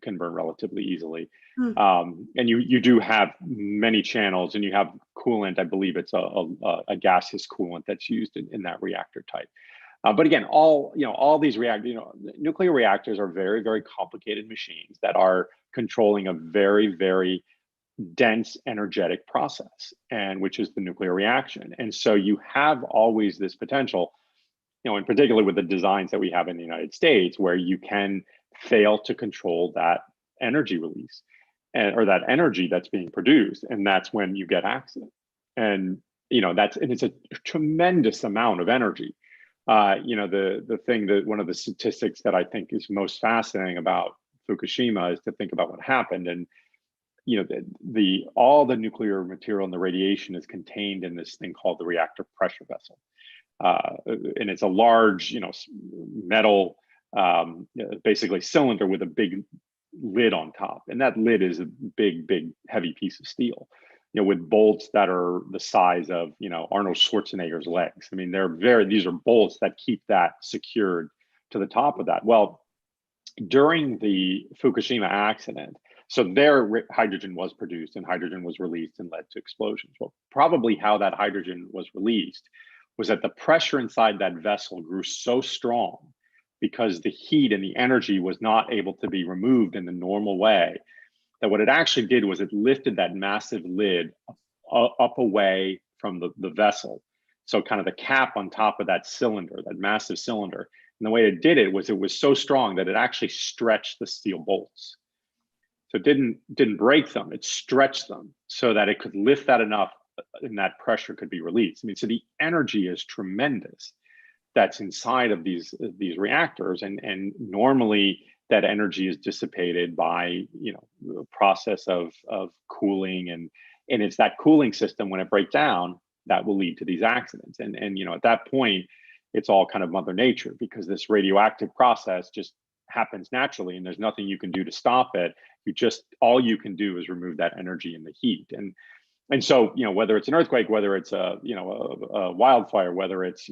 can burn relatively easily. And you do have many channels, and you have coolant. I believe it's a gaseous coolant that's used in that reactor type. But again, all these reactors, nuclear reactors are very, very complicated machines that are controlling a very, very dense energetic process, and which is the nuclear reaction. And so you have always this potential, in particular with the designs that we have in the United States, where you can fail to control that energy release or that energy that's being produced, and that's when you get accident. And it's a tremendous amount of energy. The thing that one of the statistics that I think is most fascinating about Fukushima is to think about what happened. And all the nuclear material and the radiation is contained in this thing called the reactor pressure vessel, and it's a large, metal, basically cylinder with a big lid on top, and that lid is a big, heavy piece of steel, with bolts that are the size of, Arnold Schwarzenegger's legs. I mean, these are bolts that keep that secured to the top of that. Well, during the Fukushima accident, so there hydrogen was produced and hydrogen was released and led to explosions. Well, probably how that hydrogen was released was that the pressure inside that vessel grew so strong because the heat and the energy was not able to be removed in the normal way, that what it actually did was it lifted that massive lid up away from the vessel. So kind of the cap on top of that cylinder, that massive cylinder. And the way it did it was so strong that it actually stretched the steel bolts. So it didn't break them, it stretched them so that it could lift that enough and that pressure could be released. I mean, so the energy is tremendous that's inside of these reactors, and normally that energy is dissipated by a process of cooling, and it's that cooling system, when it breaks down, that will lead to these accidents. And at that point, it's all kind of Mother Nature, because this radioactive process just happens naturally and there's nothing you can do to stop it. All you can do is remove that energy and the heat. And so, whether it's an earthquake, whether it's a wildfire, whether it's,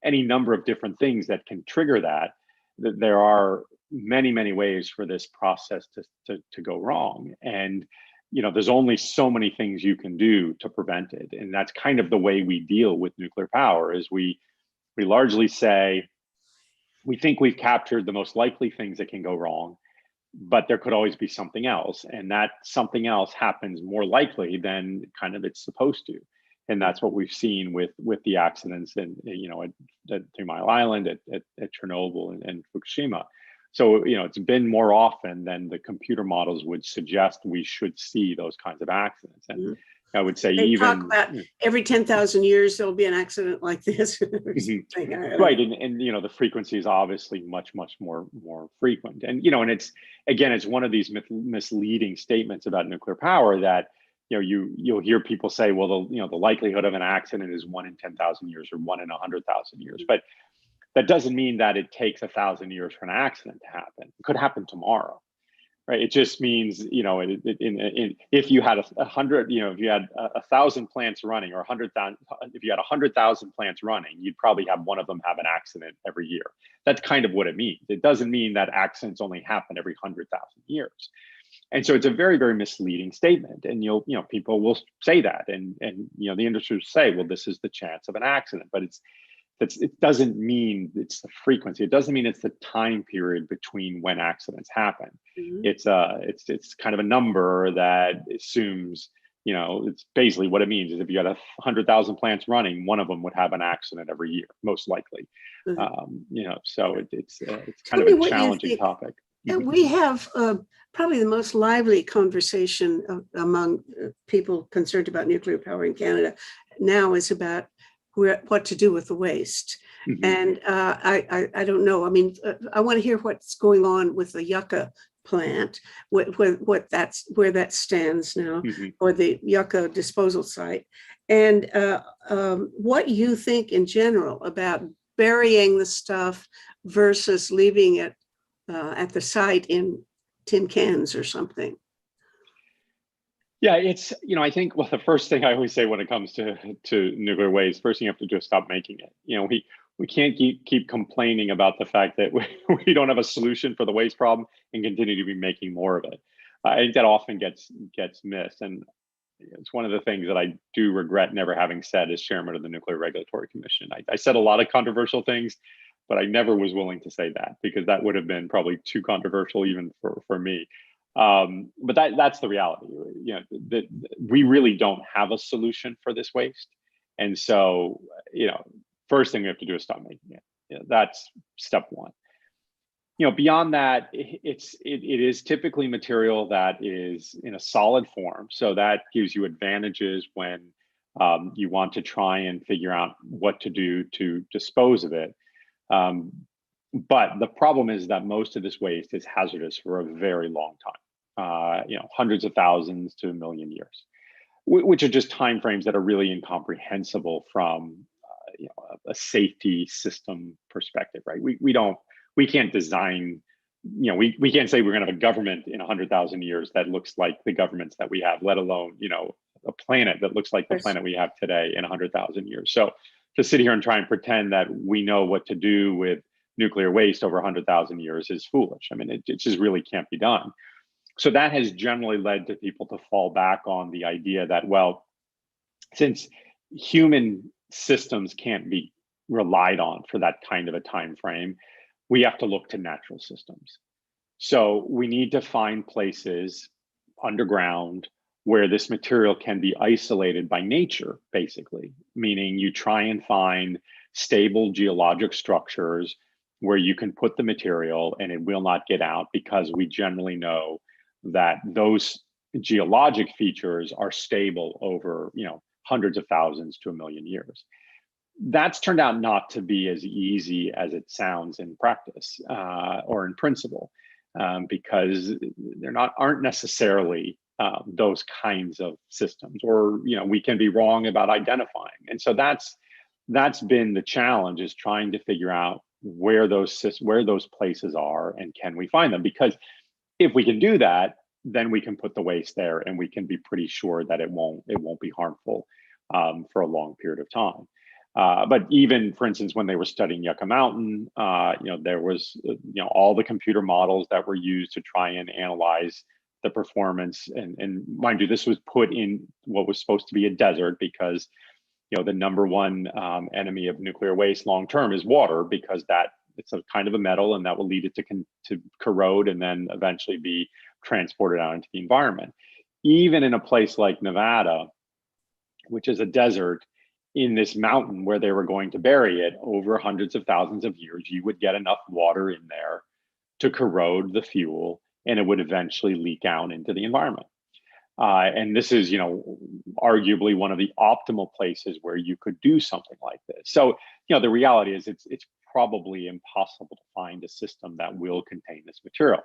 any number of different things that can trigger that, there are many, many ways for this process to go wrong. And, there's only so many things you can do to prevent it. And that's kind of the way we deal with nuclear power, is we largely say, we think we've captured the most likely things that can go wrong, but there could always be something else. And that something else happens more likely than kind of it's supposed to. And that's what we've seen with the accidents at 3 Mile Island, at Chernobyl and Fukushima. So, it's been more often than the computer models would suggest we should see those kinds of accidents. And I would say they talk about every 10,000 years, there'll be an accident like this. Right. And the frequency is obviously much, much more frequent. And, and it's one of these misleading statements about nuclear power that, you'll hear people say, well, the likelihood of an accident is 1 in 10,000 years or 1 in 100,000 years. But that doesn't mean that it takes 1,000 years for an accident to happen. It could happen tomorrow. Right. It just means, if you had 100, if you had 1,000 plants running, or 100,000, if you had 100,000 plants running, you'd probably have one of them have an accident every year. That's kind of what it means. It doesn't mean that accidents only happen every 100,000 years. And so it's a very, very misleading statement. And people will say that, and the industry will say, well, this is the chance of an accident, but it doesn't mean it's the frequency. It doesn't mean it's the time period between when accidents happen. Mm-hmm. It's kind of a number that assumes, it's basically what it means is if you had 100,000 plants running, one of them would have an accident every year, most likely. Mm-hmm. So it's kind of a challenging topic. We have probably the most lively conversation among people concerned about nuclear power in Canada now is about what to do with the waste. Mm-hmm. And I don't know. I mean, I want to hear what's going on with the Yucca plant, where that stands now, mm-hmm. or the Yucca disposal site, and what you think in general about burying the stuff versus leaving it at the site in tin cans or something. Yeah, it's, I think, well, the first thing I always say when it comes to nuclear waste, first thing you have to do is stop making it. We can't keep complaining about the fact that we don't have a solution for the waste problem and continue to be making more of it. I think that often gets missed. And it's one of the things that I do regret never having said as chairman of the Nuclear Regulatory Commission. I said a lot of controversial things, but I never was willing to say that, because that would have been probably too controversial even for me. But that's the reality. That we really don't have a solution for this waste, and so first thing we have to do is stop making it. That's step one. Beyond that, it is typically material that is in a solid form, so that gives you advantages when you want to try and figure out what to do to dispose of it. But the problem is that most of this waste is hazardous for a very long time, hundreds of thousands to 1 million years, which are just timeframes that are really incomprehensible from a safety system perspective, right? We can't design, we can't say we're going to have a government in 100,000 years that looks like the governments that we have, let alone, a planet that looks like the planet we have today in 100,000 years. So to sit here and try and pretend that we know what to do with nuclear waste over 100,000 years is foolish. I mean, it just really can't be done. So that has generally led to people to fall back on the idea that, well, since human systems can't be relied on for that kind of a time frame, we have to look to natural systems. So we need to find places underground where this material can be isolated by nature, basically, meaning you try and find stable geologic structures where you can put the material and it will not get out, because we generally know that those geologic features are stable over, hundreds of thousands to a million years. That's turned out not to be as easy as it sounds in practice or in principle, because aren't necessarily those kinds of systems, or we can be wrong about identifying. And so that's been the challenge, is trying to figure out where those places are and can we find them. Because if we can do that, then we can put the waste there and we can be pretty sure that it won't be harmful for a long period of time. But even, for instance, when they were studying Yucca Mountain, there was, all the computer models that were used to try and analyze the performance. And mind you, this was put in what was supposed to be a desert, because, the number one enemy of nuclear waste long term is water, because it's a kind of a metal and that will lead it to corrode and then eventually be transported out into the environment. Even in a place like Nevada, which is a desert, in this mountain where they were going to bury it over hundreds of thousands of years, you would get enough water in there to corrode the fuel, and it would eventually leak out into the environment. And this is, arguably one of the optimal places where you could do something like this. So, the reality is it's probably impossible to find a system that will contain this material.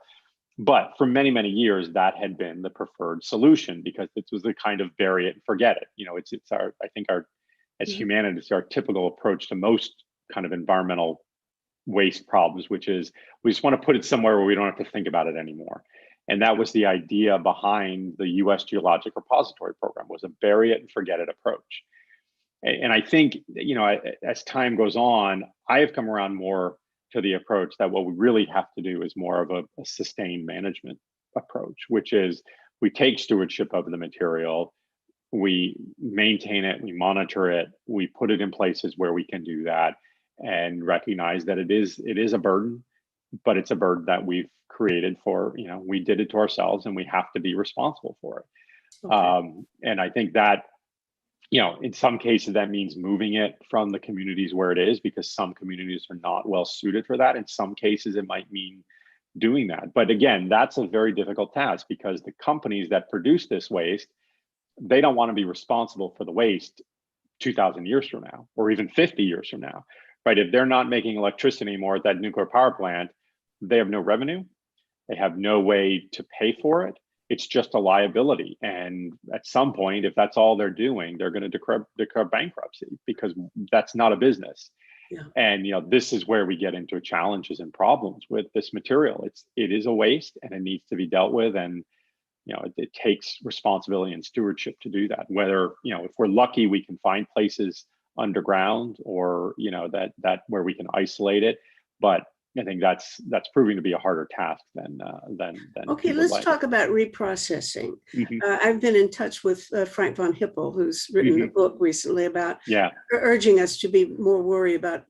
But for many, many years, that had been the preferred solution, because this was the kind of bury it and forget it. It's our, I think as humanity, it's our typical approach to most kind of environmental waste problems, which is we just want to put it somewhere where we don't have to think about it anymore. And that was the idea behind the US Geologic Repository Program, was a bury it and forget it approach. And I think, as time goes on, I have come around more to the approach that what we really have to do is more of a sustained management approach, which is we take stewardship of the material, we maintain it, we monitor it, we put it in places where we can do that, and recognize that it is a burden, but it's a burden that we've created for, we did it to ourselves and we have to be responsible for it. Okay. And I think that, in some cases that means moving it from the communities where it is, because some communities are not well suited for that. In some cases, it might mean doing that. But again, that's a very difficult task, because the companies that produce this waste, they don't want to be responsible for the waste 2,000 years from now, or even 50 years from now, right? If they're not making electricity anymore at that nuclear power plant, they have no revenue. They have no way to pay for it. It's just a liability. And at some point, if that's all they're doing, they're going to declare bankruptcy, because that's not a business. Yeah. And this is where we get into challenges and problems with this material. It is a waste and it needs to be dealt with. And it takes responsibility and stewardship to do that. Whether, if we're lucky, we can find places underground, or, that where we can isolate it. But I think that's proving to be a harder task than. Okay, let's talk about reprocessing. Mm-hmm. I've been in touch with Frank von Hippel, who's written a book recently about urging us to be more worried about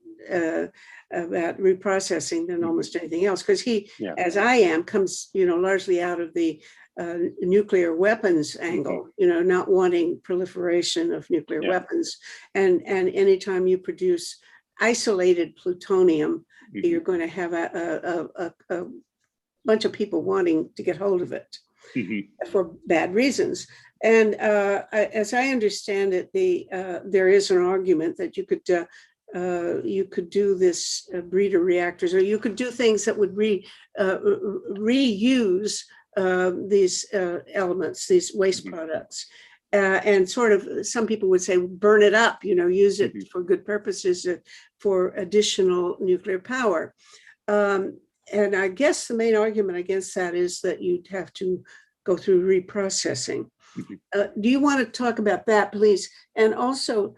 reprocessing than almost anything else, because he, as I am, comes largely out of the nuclear weapons angle, not wanting proliferation of nuclear weapons, and anytime you produce isolated plutonium, you're going to have a bunch of people wanting to get hold of it for bad reasons. And as I understand it, there is an argument that you could do this breeder reactors, or you could do things that would reuse these elements, these waste products. And sort of, some people would say, burn it up, use it for good purposes, for additional nuclear power. And I guess the main argument against that is that you'd have to go through reprocessing. Do you want to talk about that, please? And also,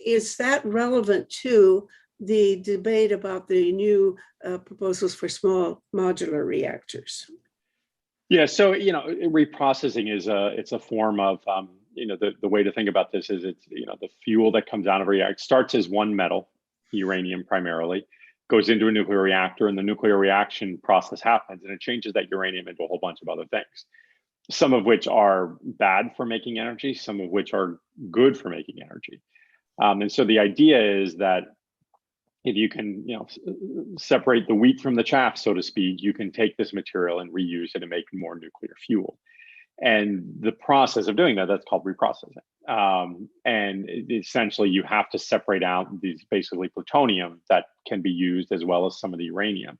is that relevant to the debate about the new proposals for small modular reactors? Yeah, so reprocessing is it's a form of the way to think about this is it's, the fuel that comes out of a reactor starts as one metal, uranium primarily, goes into a nuclear reactor, and the nuclear reaction process happens, and it changes that uranium into a whole bunch of other things, some of which are bad for making energy, some of which are good for making energy. And so the idea is that if you can, separate the wheat from the chaff, so to speak, you can take this material and reuse it and make more nuclear fuel. And the process of doing that, that's called reprocessing. And essentially you have to separate out these basically plutonium that can be used as well as some of the uranium.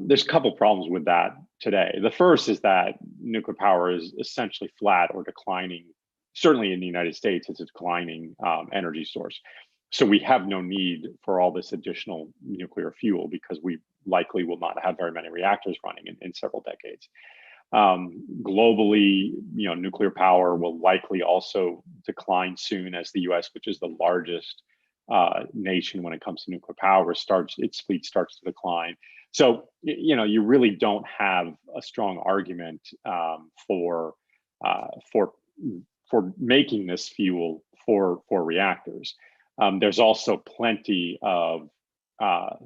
There's a couple problems with that today. The first is that nuclear power is essentially flat or declining. Certainly in the United States, it's a declining energy source. So we have no need for all this additional nuclear fuel because we likely will not have very many reactors running in several decades. Globally, nuclear power will likely also decline soon as the US, which is the largest nation when it comes to nuclear power, its fleet starts to decline. So, you really don't have a strong argument for making this fuel for reactors. There's also plenty of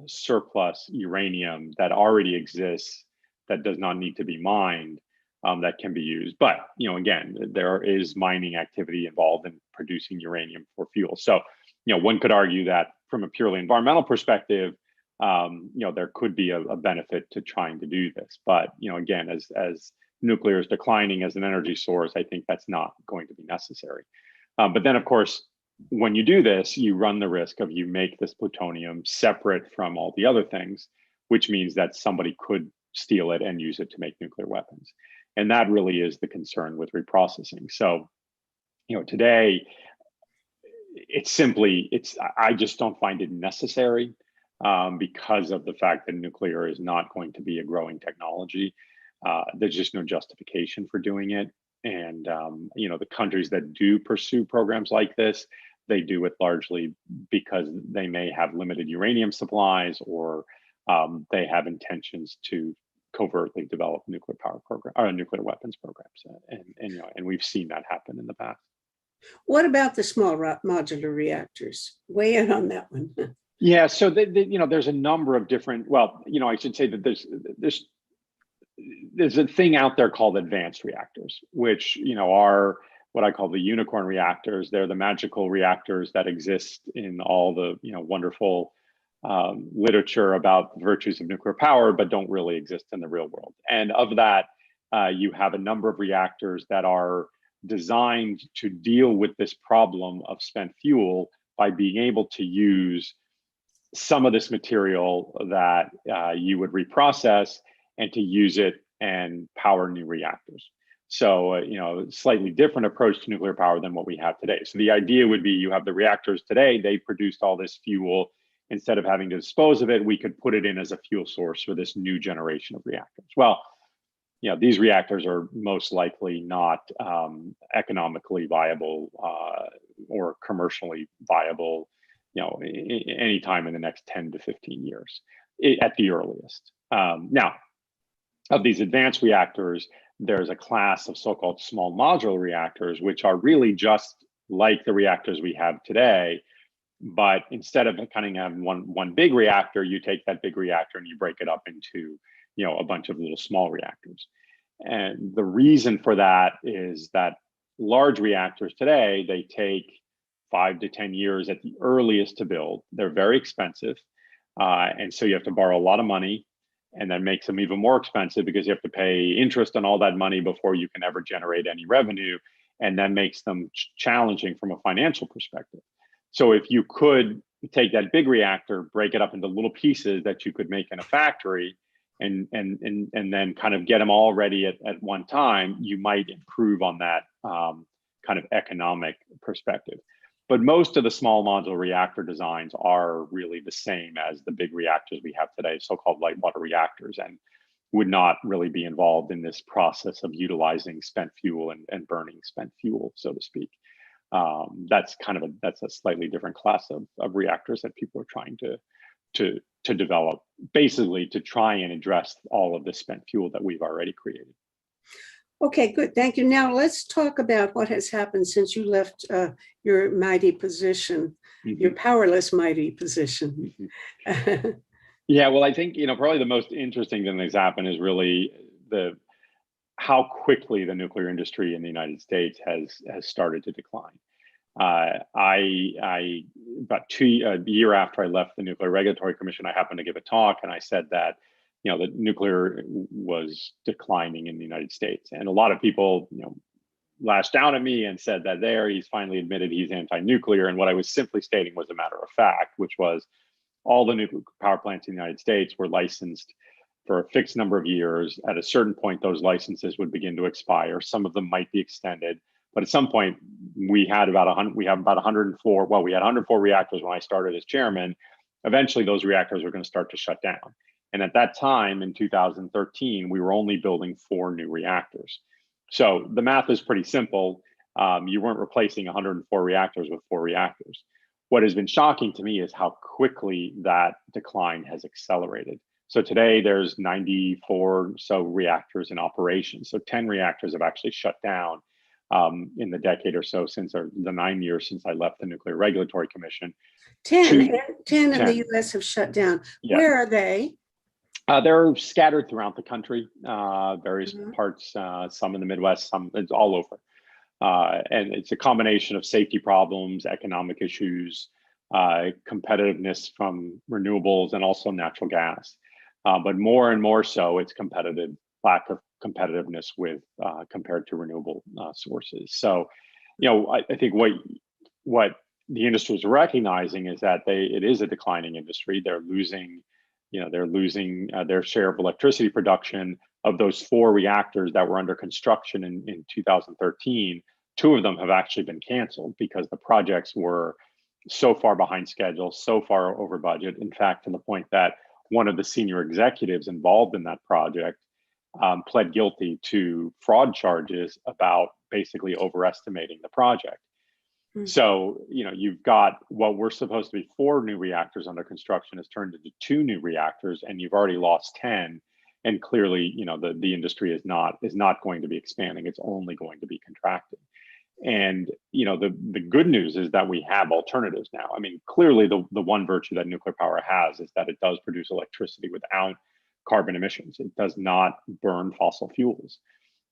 surplus uranium that already exists that does not need to be mined, that can be used. But, again, there is mining activity involved in producing uranium for fuel. So, one could argue that from a purely environmental perspective, there could be a benefit to trying to do this. But, again, as nuclear is declining as an energy source, I think that's not going to be necessary. But then, of course, when you do this, you run the risk of you make this plutonium separate from all the other things, which means that somebody could steal it and use it to make nuclear weapons. And that really is the concern with reprocessing. So, today, I just don't find it necessary because of the fact that nuclear is not going to be a growing technology. There's just no justification for doing it. And, the countries that do pursue programs like this, they do it largely because they may have limited uranium supplies or they have intentions to covertly develop nuclear power program or nuclear weapons programs, and we've seen that happen in the past. What about the small modular reactors? Weigh in on that one. Yeah, so there's a number of different. Well, I should say that there's a thing out there called advanced reactors, which are what I call the unicorn reactors. They're the magical reactors that exist in all the wonderful literature about the virtues of nuclear power, but don't really exist in the real world. And of that, you have a number of reactors that are designed to deal with this problem of spent fuel by being able to use some of this material that you would reprocess and to use it and power new reactors. So, slightly different approach to nuclear power than what we have today. So the idea would be you have the reactors today, they produced all this fuel. Instead of having to dispose of it, we could put it in as a fuel source for this new generation of reactors. Well, these reactors are most likely not economically viable or commercially viable, anytime in the next 10 to 15 years at the earliest. Now, of these advanced reactors, there's a class of so-called small modular reactors, which are really just like the reactors we have today. But instead of kind of having one big reactor, you take that big reactor and you break it up into, a bunch of little small reactors. And the reason for that is that large reactors today, they take 5 to 10 years at the earliest to build. They're very expensive. And so you have to borrow a lot of money, and that makes them even more expensive because you have to pay interest on all that money before you can ever generate any revenue. And that makes them challenging from a financial perspective. So if you could take that big reactor, break it up into little pieces that you could make in a factory, and then kind of get them all ready at one time, you might improve on that kind of economic perspective. But most of the small modular reactor designs are really the same as the big reactors we have today, so-called light water reactors, and would not really be involved in this process of utilizing spent fuel and burning spent fuel, so to speak. That's a slightly different class of reactors that people are trying to develop, basically to try and address all of the spent fuel that we've already created. Okay, good. Thank you. Now let's talk about what has happened since you left your mighty position, your powerless mighty position. Yeah, well, I think, probably the most interesting thing that's happened is really how quickly the nuclear industry in the United States has started to decline. I about a year after I left the Nuclear Regulatory Commission, I happened to give a talk, and I said that the nuclear was declining in the United States, and a lot of people lashed out at me and said that he's finally admitted he's anti-nuclear, and what I was simply stating was a matter of fact, which was all the nuclear power plants in the United States were licensed for a fixed number of years. At a certain point, those licenses would begin to expire. Some of them might be extended, but at some point, we have about 104. Well, we had 104 reactors when I started as chairman. Eventually, those reactors were going to start to shut down. And at that time, in 2013, we were only building 4 new reactors. So the math is pretty simple. You weren't replacing 104 reactors with 4 reactors. What has been shocking to me is how quickly that decline has accelerated. So today there's 94 so reactors in operation. So 10 reactors have actually shut down in the decade or so since, or the 9 years since I left the Nuclear Regulatory Commission. 10 in the US have shut down. Yeah. Where are they? They're scattered throughout the country, various parts, some in the Midwest, some it's all over. And it's a combination of safety problems, economic issues, competitiveness from renewables, and also natural gas. But more and more so, it's lack of competitiveness with compared to renewable sources. So, I think what the industry is recognizing is that it is a declining industry. They're losing their share of electricity production. Of those 4 reactors that were under construction in 2013, 2 of them have actually been canceled because the projects were so far behind schedule, so far over budget. In fact, to the point that one of the senior executives involved in that project pled guilty to fraud charges about basically overestimating the project. So, you've got what were supposed to be 4 new reactors under construction has turned into 2 new reactors, and you've already lost 10. And clearly, the industry is not going to be expanding. It's only going to be contracting. And, the good news is that we have alternatives now. I mean, clearly the one virtue that nuclear power has is that it does produce electricity without carbon emissions. It does not burn fossil fuels.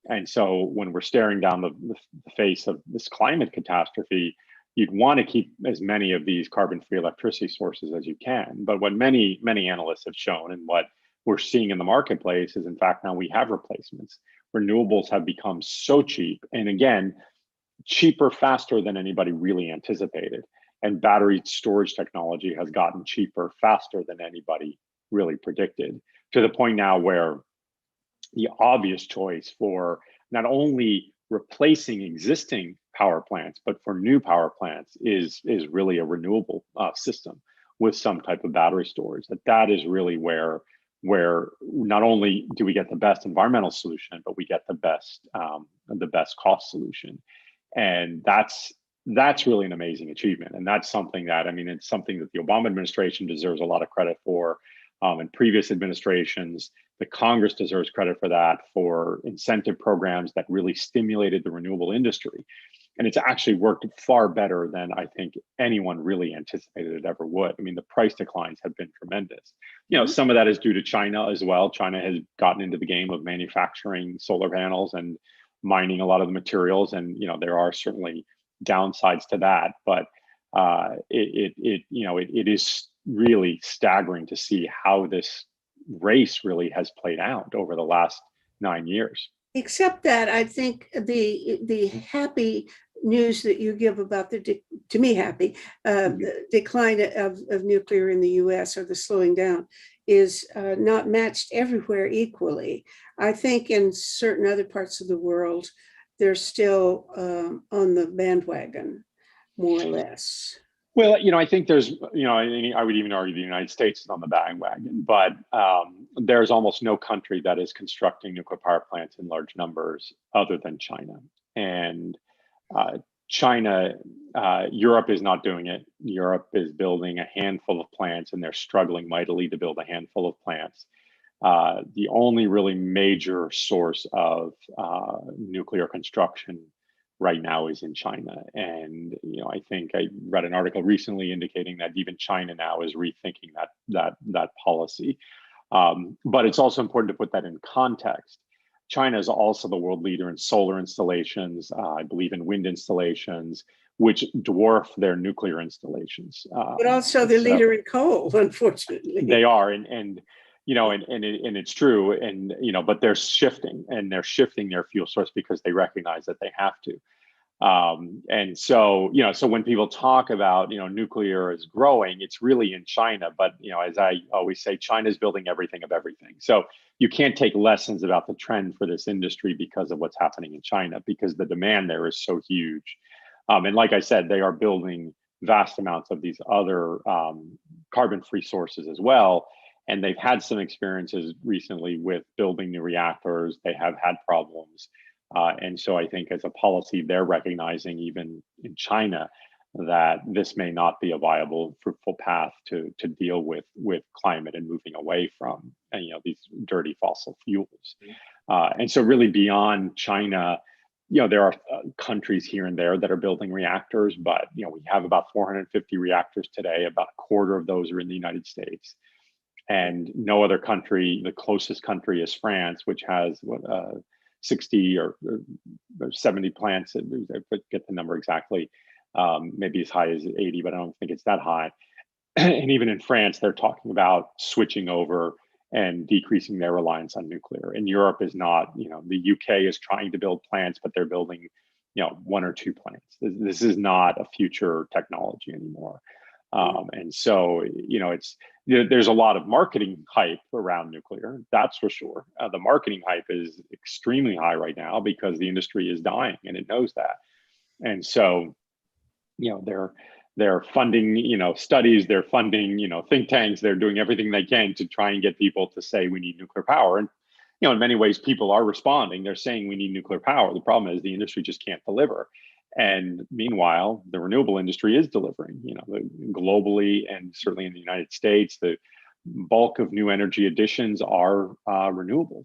And so when we're staring down the face of this climate catastrophe, you'd want to keep as many of these carbon-free electricity sources as you can. But what many analysts have shown, and what we're seeing in the marketplace, is in fact now we have replacements. Renewables have become so cheap, and again, cheaper faster than anybody really anticipated. And battery storage technology has gotten cheaper faster than anybody really predicted, to the point now where the obvious choice for not only replacing existing power plants, but for new power plants is really a renewable system with some type of battery storage. That is really where not only do we get the best environmental solution, but we get the best cost solution. And that's really an amazing achievement. And that's something that, it's something that the Obama administration deserves a lot of credit for. In previous administrations, the Congress deserves credit for that, for incentive programs that really stimulated the renewable industry. And it's actually worked far better than I think anyone really anticipated it ever would. The price declines have been tremendous. Some of that is due to China as well. China has gotten into the game of manufacturing solar panels and mining a lot of the materials. And, there are certainly downsides to that, but it is really staggering to see how this race really has played out over the last 9 years. Except that I think the happy news that you give about the decline of nuclear in the US, or the slowing down, is not matched everywhere equally. I think in certain other parts of the world, they're still on the bandwagon, more or less. Well, I think there's, I would even argue the United States is on the bandwagon, but there's almost no country that is constructing nuclear power plants in large numbers other than China. And Europe is not doing it. Europe is building a handful of plants, and they're struggling mightily to build a handful of plants. The only really major source of nuclear construction right now is in China. And I think I read an article recently indicating that even China now is rethinking that policy. But it's also important to put that in context. China is also the world leader in solar installations, I believe in wind installations, which dwarf their nuclear installations. But also the leader in coal, unfortunately. They are, and it's true, and but they're shifting their fuel source because they recognize that they have to. And so, so when people talk about, nuclear is growing, it's really in China. But, as I always say, China's building everything of everything. So you can't take lessons about the trend for this industry because of what's happening in China, because the demand there is so huge. And like I said, they are building vast amounts of these other carbon-free sources as well. And they've had some experiences recently with building new reactors. They have had problems. And so I think as a policy, they're recognizing even in China that this may not be a viable, fruitful path to deal with climate and moving away from these dirty fossil fuels. And so really beyond China, there are countries here and there that are building reactors, but we have about 450 reactors today. About a quarter of those are in the United States. And no other country, the closest country is France, which has 60 or 70 plants. I forget the number exactly, maybe as high as 80, but I don't think it's that high. And even in France, they're talking about switching over and decreasing their reliance on nuclear. And Europe is not, the UK is trying to build plants, but they're building, 1 or 2 plants. This is not a future technology anymore. And so, there's a lot of marketing hype around nuclear, that's for sure. The marketing hype is extremely high right now because the industry is dying and it knows that. And so, they're funding, studies, they're funding, think tanks, they're doing everything they can to try and get people to say we need nuclear power. And, in many ways, people are responding. They're saying we need nuclear power. The problem is the industry just can't deliver. And meanwhile, the renewable industry is delivering, globally and certainly in the United States, the bulk of new energy additions are renewables.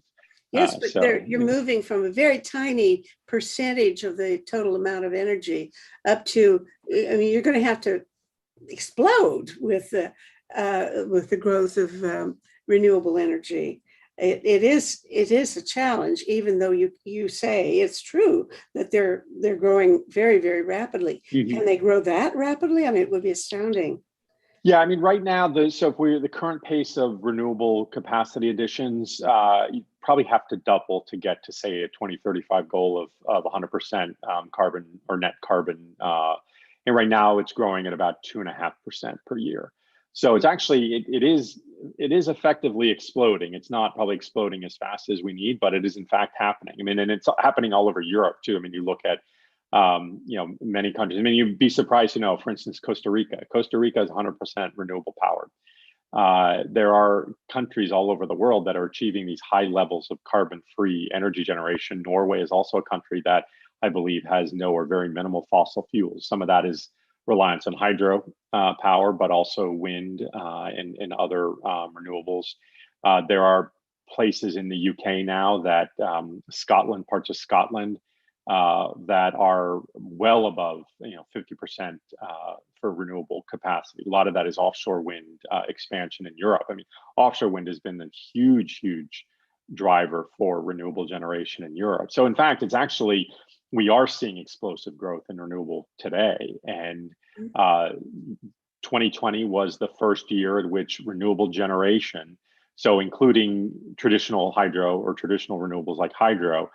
Yes, but you're moving from a very tiny percentage of the total amount of energy up to, you're going to have to explode with the growth of renewable energy. It is a challenge, even though you say it's true that they're growing very, very rapidly. Mm-hmm. Can they grow that rapidly? It would be astounding. Yeah, right now, the current pace of renewable capacity additions, you probably have to double to get to, say, a 2035 goal of 100% carbon or net carbon. And right now, it's growing at about 2.5% per year. So it's actually, it is effectively exploding. It's not probably exploding as fast as we need, but it is in fact happening. And it's happening all over Europe too. You look at, many countries. You'd be surprised to know, for instance, Costa Rica. Costa Rica is 100% renewable powered. There are countries all over the world that are achieving these high levels of carbon-free energy generation. Norway is also a country that I believe has no or very minimal fossil fuels. Some of that is reliance on hydro power, but also wind and other renewables. There are places in the UK now that parts of Scotland, that are well above 50% for renewable capacity. A lot of that is offshore wind expansion in Europe. Offshore wind has been a huge driver for renewable generation in Europe. So in fact, it's actually, we are seeing explosive growth in renewable today. And 2020 was the first year in which renewable generation, so including traditional hydro or traditional renewables like hydro,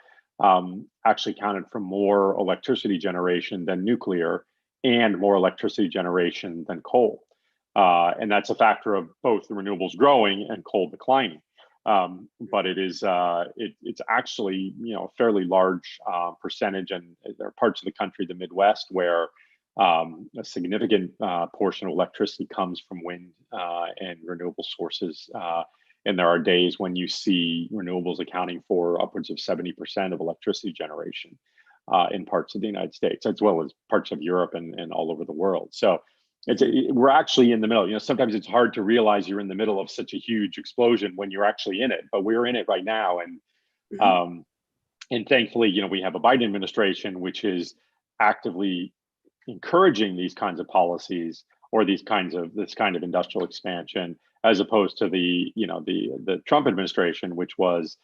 actually counted for more electricity generation than nuclear and more electricity generation than coal. And that's a factor of both the renewables growing and coal declining. But it is it's actually a fairly large percentage, and there are parts of the country, the Midwest, where a significant portion of electricity comes from wind and renewable sources. And there are days when you see renewables accounting for upwards of 70% of electricity generation in parts of the United States, as well as parts of Europe and all over the world. So We're actually in the middle. Sometimes it's hard to realize you're in the middle of such a huge explosion when you're actually in it, but we're in it right now. And Mhm. and thankfully, we have a Biden administration which is actively encouraging these kinds of policies or this kind of industrial expansion, as opposed to the Trump administration, which was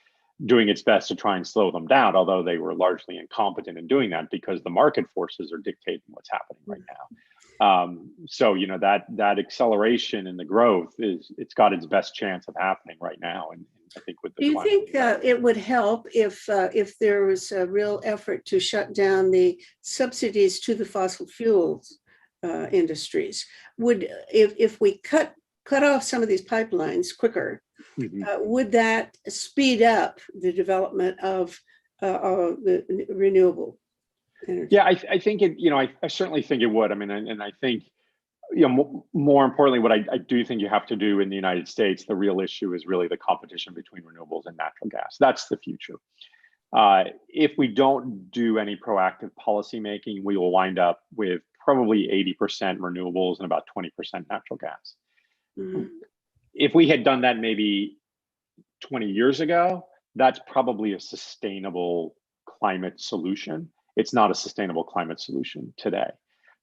doing its best to try and slow them down, although they were largely incompetent in doing that because the market forces are dictating what's happening right now. So that acceleration in the growth it's got its best chance of happening right now, and I think with the Do you climate. think it would help if there was a real effort to shut down the subsidies to the fossil fuels industries? If we cut off some of these pipelines quicker, Mhm. would that speed up the development of the renewable energy? Yeah, I think it. I certainly think it would. I mean, and I think more importantly, what I do think you have to do in the United States, the real issue is really the competition between renewables and natural gas. That's the future. If we don't do any proactive policymaking, we will wind up with probably 80% renewables and about 20% natural gas. Mhm. If we had done that maybe 20 years ago, that's probably a sustainable climate solution. It's not a sustainable climate solution today.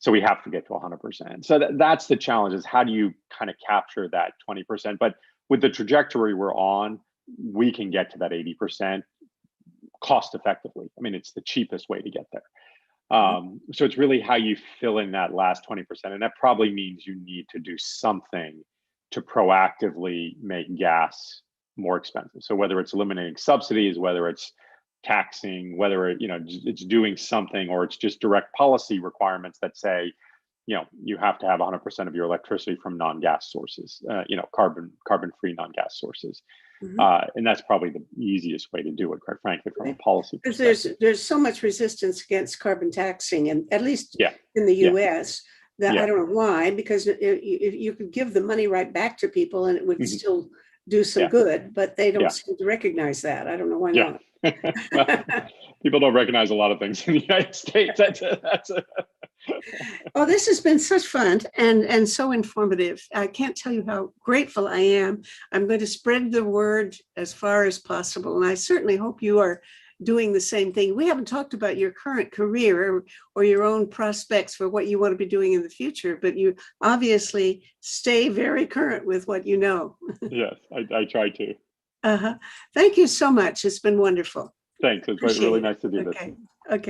So we have to get to 100%. So that's the challenge, is how do you kind of capture that 20%? But with the trajectory we're on, we can get to that 80% cost effectively. I mean, it's the cheapest way to get there. So it's really how you fill in that last 20%. And that probably means you need to do something to proactively make gas more expensive. So whether it's eliminating subsidies, whether it's taxing, whether it's doing something, or it's just direct policy requirements that say, you have to have 100% of your electricity from non-gas sources, carbon-free non-gas sources. Mhm. And that's probably the easiest way to do it, quite frankly, from a Right. policy Because perspective. there's so much resistance against carbon taxing, and at least Yeah, in the yeah, US, that I yeah. don't know why, because if you could give the money right back to people and it would Mhm. still do some Yeah, good, but they don't yeah, seem to recognize that. I don't know why yeah. not. Well, people don't recognize a lot of things in the United States. That's a Oh, this has been such fun and so informative. I can't tell you how grateful I am. I'm going to spread the word as far as possible, and I certainly hope you are doing the same thing. We haven't talked about your current career or your own prospects for what you want to be doing in the future, but you obviously stay very current with what you know. yes, I try to. Uh-huh. Thank you so much. It's been wonderful. Thanks. It's really Appreciate it. nice to do this. Okay. Okay.